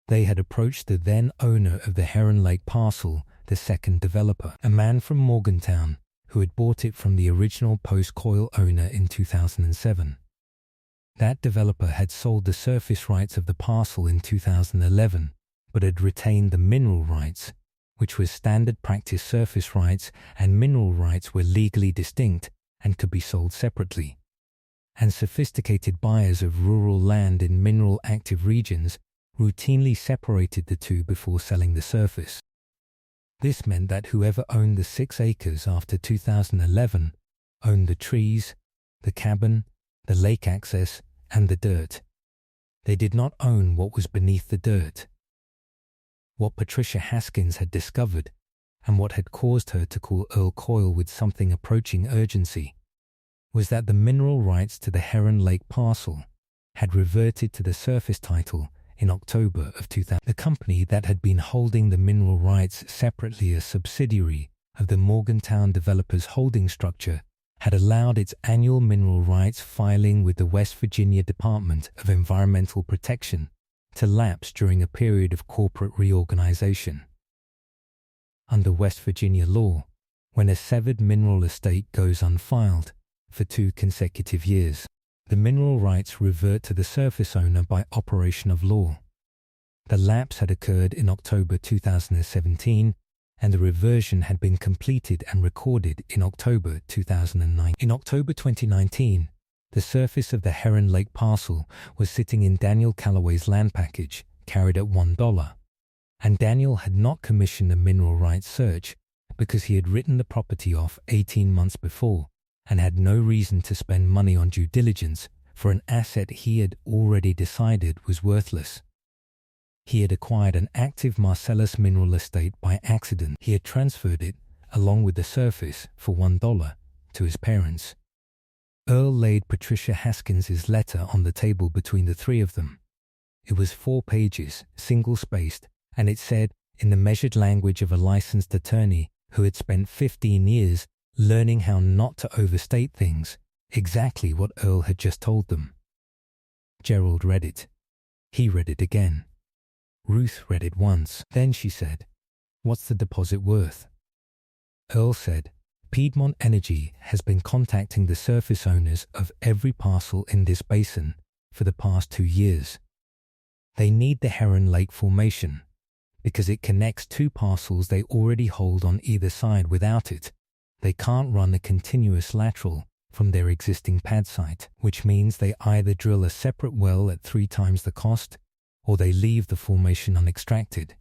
They had approached the then owner of the Heron Lake parcel, the second developer, a man from Morgantown, who had bought it from the original post-Coyle owner in 2007. That developer had sold the surface rights of the parcel in 2011, but had retained the mineral rights, which was standard practice. Surface rights and mineral rights were legally distinct and could be sold separately. and sophisticated buyers of rural land in mineral-active regions routinely separated the two before selling the surface. This meant that whoever owned the 6 acres after 2011 owned the trees, the cabin, the lake access, and the dirt. They did not own what was beneath the dirt. What Patricia Haskins had discovered, and what had caused her to call Earl Coyle with something approaching urgency, was that the mineral rights to the Heron Lake parcel had reverted to the surface title in October of 2000. The company that had been holding the mineral rights separately, a subsidiary of the Morgantown Developers holding structure, had allowed its annual mineral rights filing with the West Virginia Department of Environmental Protection to lapse during a period of corporate reorganization. Under West Virginia law, when a severed mineral estate goes unfiled for 2 consecutive years, the mineral rights revert to the surface owner by operation of law. The lapse had occurred in October 2017, and the reversion had been completed and recorded in October 2009. In October 2019, the surface of the Heron Lake parcel was sitting in Daniel Calloway's land package, carried at $1, and Daniel had not commissioned a mineral rights search because he had written the property off 18 months before and had no reason to spend money on due diligence for an asset he had already decided was worthless. He had acquired an active Marcellus mineral estate by accident. He had transferred it, along with the surface, for $1 to his parents. Earl laid Patricia Haskins's letter on the table between the three of them. It was 4 pages, single-spaced, and it said, in the measured language of a licensed attorney who had spent 15 years learning how not to overstate things, exactly what Earl had just told them. Gerald read it. He read it again. Ruth read it once. Then she said, "What's the deposit worth?" Earl said, "Piedmont Energy has been contacting the surface owners of every parcel in this basin for the past 2 years. They need the Heron Lake formation because it connects 2 parcels they already hold on either side. Without it, they can't run a continuous lateral from their existing pad site, which means they either drill a separate well at 3 times the cost, or they leave the formation unextracted."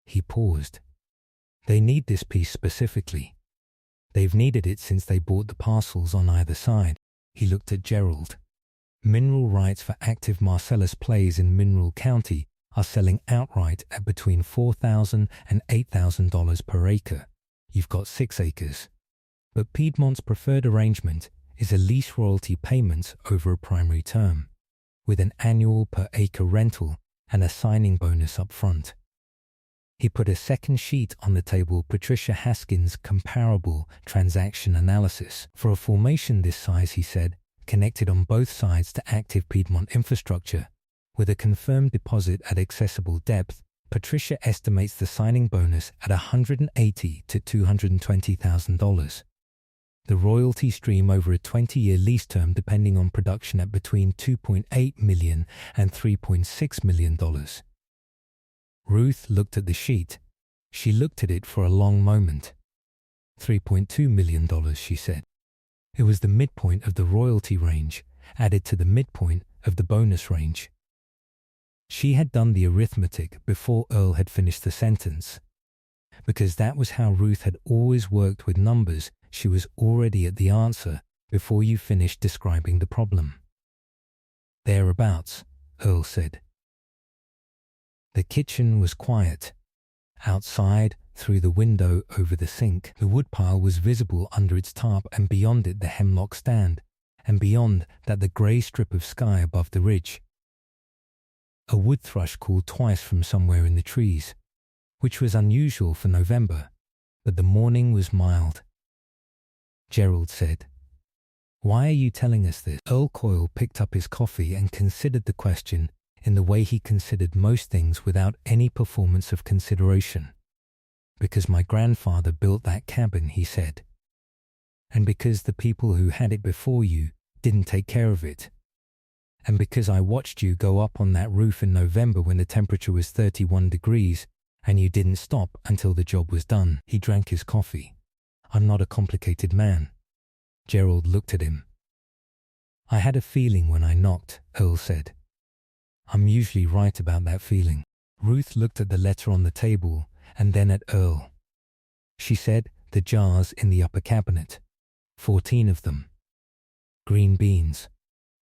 He paused. "They need this piece specifically. They've needed it since they bought the parcels on either side." He looked at Gerald. "Mineral rights for active Marcellus plays in Mineral County are selling outright at between $4,000 and $8,000 per acre. You've got 6 acres. But Piedmont's preferred arrangement is a lease royalty payment over a primary term, with an annual per acre rental and a signing bonus up front." He put a second sheet on the table, Patricia Haskins' comparable transaction analysis. "For a formation this size," he said, "connected on both sides to active Piedmont infrastructure, with a confirmed deposit at accessible depth, Patricia estimates the signing bonus at $180,000 to $220,000. The royalty stream over a 20-year lease term depending on production at between $2.8 million and $3.6 million. Ruth looked at the sheet. She looked at it for a long moment. $3.2 million, she said. It was the midpoint of the royalty range, added to the midpoint of the bonus range. She had done the arithmetic before Earl had finished the sentence. Because that was how Ruth had always worked with numbers, she was already at the answer before you finished describing the problem. "Thereabouts," Earl said. The kitchen was quiet. Outside, through the window over the sink, the woodpile was visible under its tarp, and beyond it the hemlock stand, and beyond that the grey strip of sky above the ridge. A wood thrush called twice from somewhere in the trees, which was unusual for November, but the morning was mild. Gerald said, "Why are you telling us this?" Earl Coyle picked up his coffee and considered the question in the way he considered most things without any performance of consideration. "Because my grandfather built that cabin," he said. "And because the people who had it before you didn't take care of it. And because I watched you go up on that roof in November when the temperature was 31 degrees and you didn't stop until the job was done." He drank his coffee. "I'm not a complicated man." Gerald looked at him. "I had a feeling when I knocked," Earl said. "I'm usually right about that feeling." Ruth looked at the letter on the table and then at Earl. She said, "The jars in the upper cabinet. 14 of them. Green beans."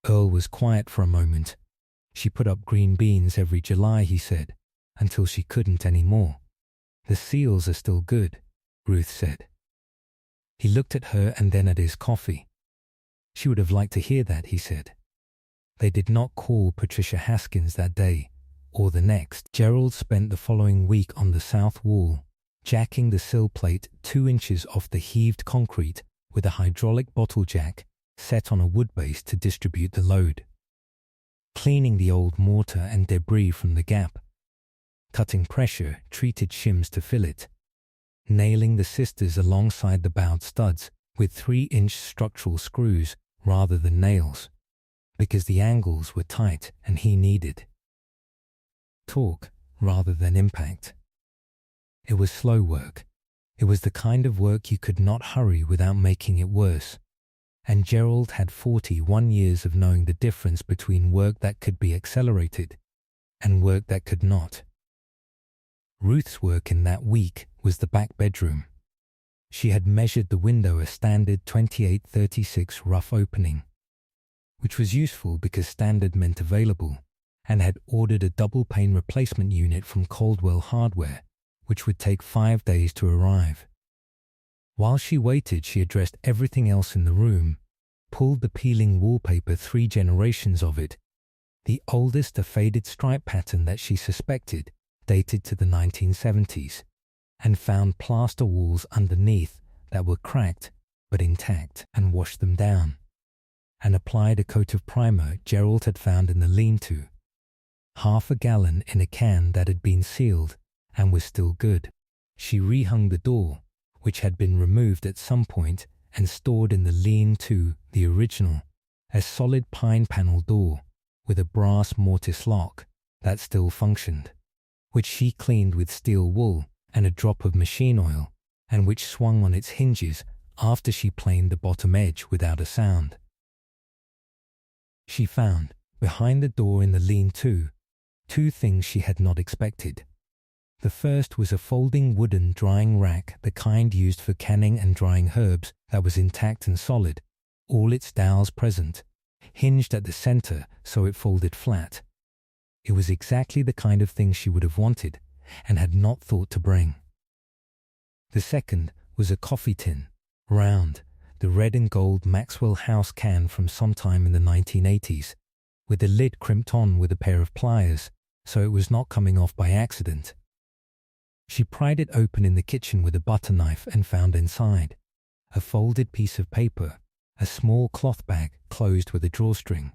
Earl was quiet for a moment. "She put up green beans every July," he said, "until she couldn't anymore." "The seals are still good," Ruth said. He looked at her and then at his coffee. "She would have liked to hear that," he said. They did not call Patricia Haskins that day, or the next. Gerald spent the following week on the south wall, jacking the sill plate 2 inches off the heaved concrete with a hydraulic bottle jack set on a wood base to distribute the load, cleaning the old mortar and debris from the gap, cutting pressure-treated shims to fill it, nailing the sisters alongside the bowed studs with 3-inch structural screws rather than nails, because the angles were tight and he needed torque rather than impact. It was slow work. It was the kind of work you could not hurry without making it worse. And Gerald had 41 years of knowing the difference between work that could be accelerated and work that could not. Ruth's work in that week was the back bedroom. She had measured the window a standard 28-36 rough opening, which was useful because standard meant available, and had ordered a double-pane replacement unit from Caldwell Hardware, which would take 5 days to arrive. While she waited, she addressed everything else in the room, pulled the peeling wallpaper 3 generations of it, the oldest a faded stripe pattern that she suspected dated to the 1970s, and found plaster walls underneath that were cracked but intact, and washed them down, and applied a coat of primer Gerald had found in the lean-to, 1/2 gallon in a can that had been sealed and was still good. She rehung the door, which had been removed at some point and stored in the lean-to, the original, a solid pine panel door with a brass mortise lock that still functioned, which she cleaned with steel wool and a drop of machine oil, and which swung on its hinges after she planed the bottom edge without a sound. She found, behind the door in the lean-to, 2 things she had not expected. The first was a folding wooden drying rack, the kind used for canning and drying herbs, that was intact and solid, all its dowels present, hinged at the center so it folded flat. It was exactly the kind of thing she would have wanted and had not thought to bring. The second was a coffee tin, round, the red and gold Maxwell House can from sometime in the 1980s, with the lid crimped on with a pair of pliers so it was not coming off by accident. She pried it open in the kitchen with a butter knife and found inside a folded piece of paper, a small cloth bag closed with a drawstring,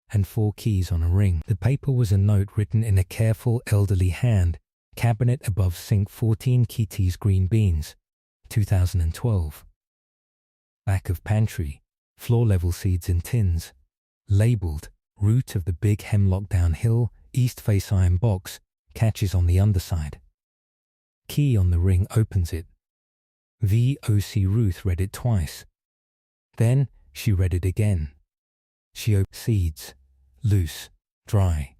and 4 keys on a ring. The paper was a note written in a careful, elderly hand, cabinet above sink, 14 Kitty's green beans, 2012. Back of pantry, floor-level seeds in tins, labeled root of the big hemlock downhill, east face iron box, catches on the underside. Key on the ring opens it. V.O.C. Ruth read it twice. Then she read it again. She opened seeds, loose, dry,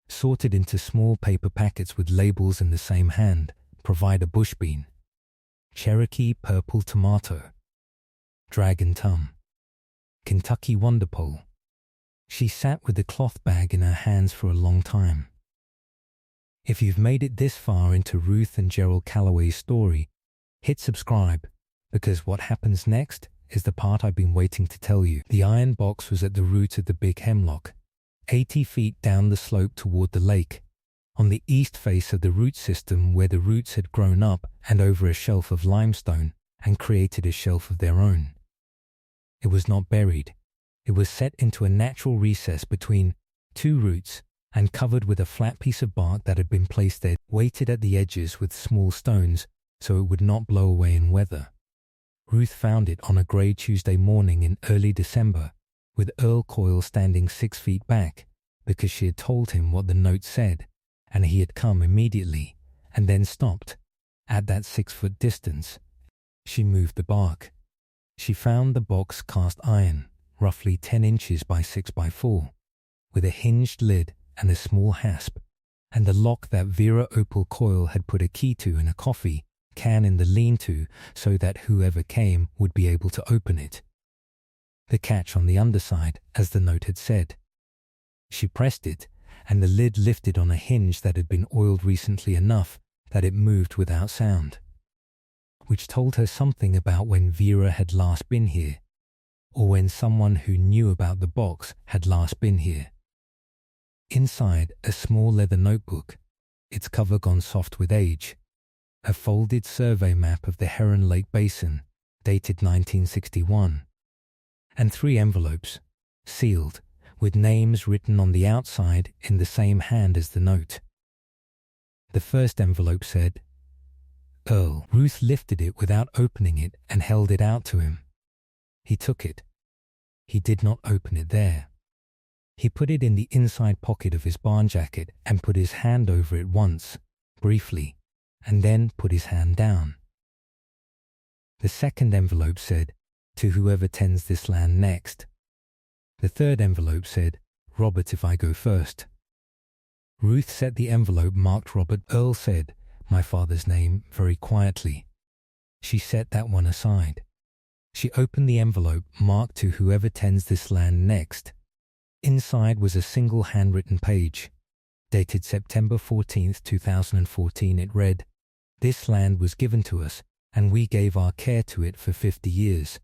sorted into small paper packets with labels in the same hand. Provide a bush bean, Cherokee purple tomato, dragon tum, Kentucky wonderpole. She sat with the cloth bag in her hands for a long time. If you've made it this far into Ruth and Gerald Calloway's story, hit subscribe, because what happens next is the part I've been waiting to tell you. The iron box was at the root of the big hemlock, 80 feet down the slope toward the lake, on the east face of the root system where the roots had grown up and over a shelf of limestone and created a shelf of their own. It was not buried. It was set into a natural recess between 2 roots and covered with a flat piece of bark that had been placed there, weighted at the edges with small stones so it would not blow away in weather. Ruth found it on a grey Tuesday morning in early December, with Earl Coyle standing 6 feet back, because she had told him what the note said, and he had come immediately, and then stopped, at that 6-foot distance. She moved the bark. She found the box cast iron, roughly 10 inches by 6 by 4, with a hinged lid and a small hasp, and the lock that Vera Opal Coyle had put a key to in a coffee can in the lean-to so that whoever came would be able to open it. The catch on the underside, as the note had said. She pressed it, and the lid lifted on a hinge that had been oiled recently enough that it moved without sound, which told her something about when Vera had last been here, or when someone who knew about the box had last been here. Inside, a small leather notebook, its cover gone soft with age, a folded survey map of the Heron Lake Basin, dated 1961, and 3 envelopes, sealed, with names written on the outside in the same hand as the note. The first envelope said, Earl. Ruth lifted it without opening it and held it out to him. He took it. He did not open it there. He put it in the inside pocket of his barn jacket and put his hand over it once, briefly, and then put his hand down. The second envelope said, To whoever tends this land next. The third envelope said, Robert if I go first. Ruth set the envelope marked Robert. Earl said, my father's name, very quietly. She set that one aside. She opened the envelope marked To whoever tends this land next. Inside was a single handwritten page. Dated September 14th, 2014, it read, This land was given to us, and we gave our care to it for 50 years.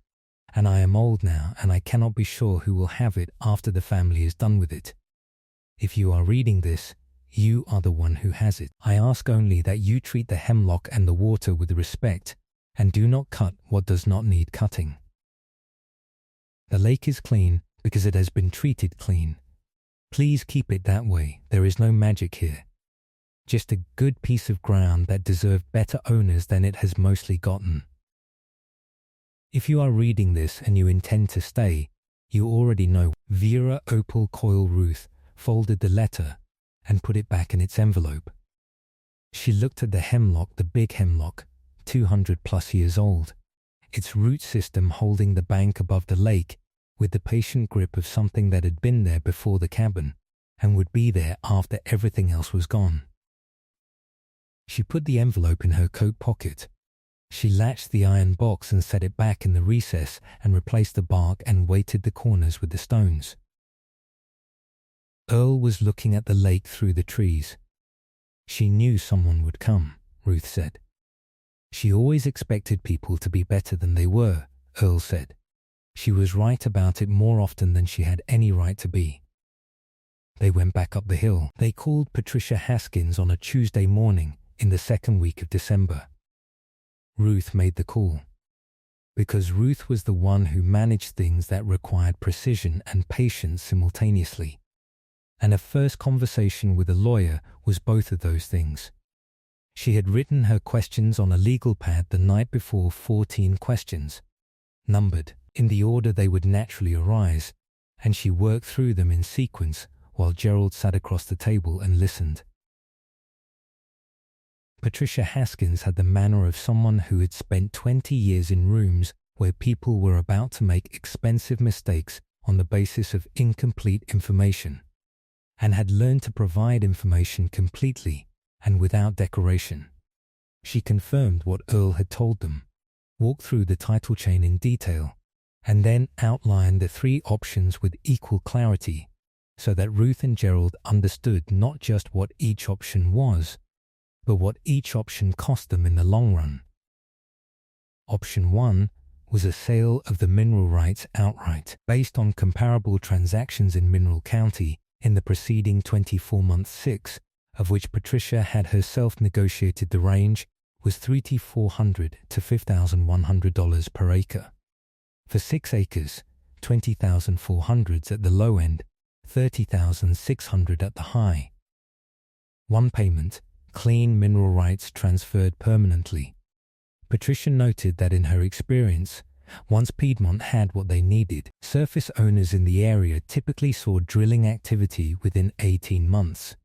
And I am old now, and I cannot be sure who will have it after the family is done with it. If you are reading this, you are the one who has it. I ask only that you treat the hemlock and the water with respect, and do not cut what does not need cutting. The lake is clean because it has been treated clean. Please keep it that way. There is no magic here. Just a good piece of ground that deserved better owners than it has mostly gotten. If you are reading this and you intend to stay, you already know. Vera Opal Coyle Ruth folded the letter and put it back in its envelope. She looked at the hemlock, the big hemlock, 200 plus years old, its root system holding the bank above the lake with the patient grip of something that had been there before the cabin and would be there after everything else was gone. She put the envelope in her coat pocket. She latched the iron box and set it back in the recess and replaced the bark and weighted the corners with the stones. Earl was looking at the lake through the trees. She knew someone would come, Ruth said. She always expected people to be better than they were, Earl said. She was right about it more often than she had any right to be. They went back up the hill. They called Patricia Haskins on a Tuesday morning in the second week of December. Ruth made the call, because Ruth was the one who managed things that required precision and patience simultaneously. And a first conversation with a lawyer was both of those things. She had written her questions on a legal pad the night before, 14 questions, numbered in the order they would naturally arise, and she worked through them in sequence while Gerald sat across the table and listened. Patricia Haskins had the manner of someone who had spent 20 years in rooms where people were about to make expensive mistakes on the basis of incomplete information, and had learned to provide information completely and without decoration. She confirmed what Earl had told them, walked through the title chain in detail, and then outlined the 3 options with equal clarity so that Ruth and Gerald understood not just what each option was, but what each option cost them in the long run. Option 1 was a sale of the mineral rights outright, based on comparable transactions in Mineral County in the preceding 24-month 6, of which Patricia had herself negotiated the range, was $3,400 to $5,100 per acre. For 6 acres, $20,400 at the low end, $30,600 at the high. One payment, clean mineral rights transferred permanently. Patricia noted that in her experience, once Piedmont had what they needed, surface owners in the area typically saw drilling activity within 18 months.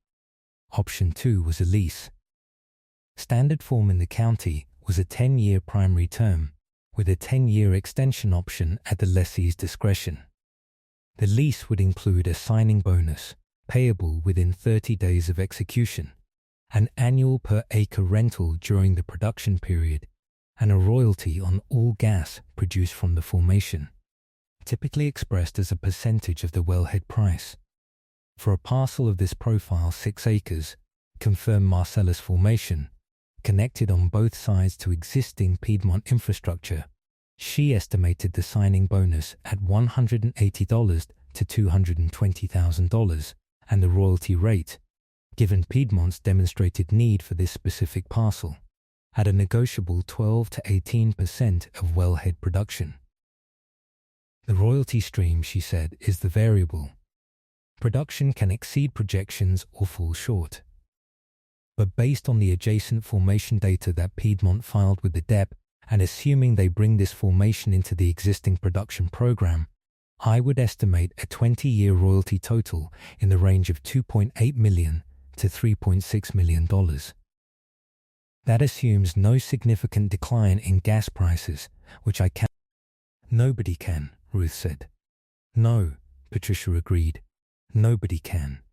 Option 2 was a lease. Standard form in the county was a 10-year primary term, with a 10-year extension option at the lessee's discretion. The lease would include a signing bonus, payable within 30 days of execution, an annual per-acre rental during the production period, and a royalty on all gas produced from the formation, typically expressed as a percentage of the wellhead price. For a parcel of this profile, 6 acres, confirmed Marcellus formation, connected on both sides to existing Piedmont infrastructure, she estimated the signing bonus at $180 to $220,000 and the royalty rate, given Piedmont's demonstrated need for this specific parcel, at a negotiable 12 to 18% of wellhead production. The royalty stream, she said, is the variable. Production can exceed projections or fall short. But based on the adjacent formation data that Piedmont filed with the DEP, and assuming they bring this formation into the existing production program, I would estimate a 20-year royalty total in the range of $2.8 million to $3.6 million. That assumes no significant decline in gas prices, which I can. Nobody can, Ruth said. No, Patricia agreed. Nobody can.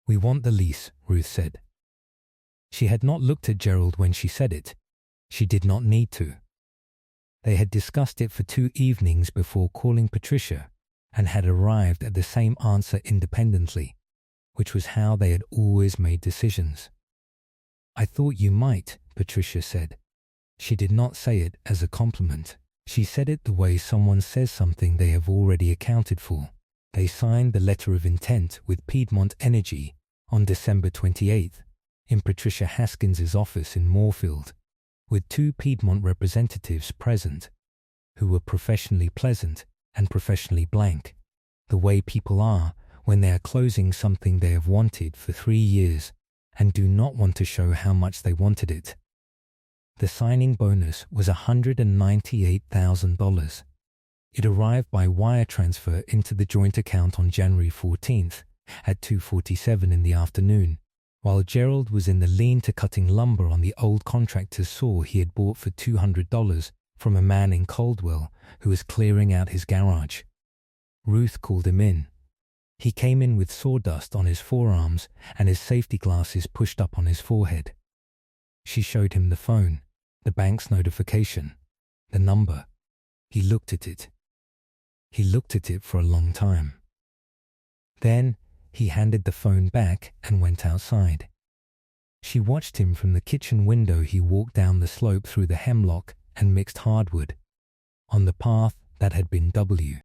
We want the lease, Ruth said. She had not looked at Gerald when she said it. She did not need to. They had discussed it for 2 evenings before calling Patricia and had arrived at the same answer independently, which was how they had always made decisions. I thought you might, Patricia said. She did not say it as a compliment. She said it the way someone says something they have already accounted for. They signed the letter of intent with Piedmont Energy on December 28th in Patricia Haskins's office in Moorfield, with 2 Piedmont representatives present, who were professionally pleasant and professionally blank, the way people are when they are closing something they have wanted for 3 years and do not want to show how much they wanted it. The signing bonus was $198,000. It arrived by wire transfer into the joint account on January 14th at 2:47 in the afternoon, while Gerald was in the lean to cutting lumber on the old contractor's saw he had bought for $200 from a man in Caldwell who was clearing out his garage. Ruth called him in. He came in with sawdust on his forearms and his safety glasses pushed up on his forehead. She showed him the phone, the bank's notification, the number. He looked at it. He looked at it for a long time. Then he handed the phone back and went outside. She watched him from the kitchen window. He walked down the slope through the hemlock and mixed hardwood, on the path that had been W.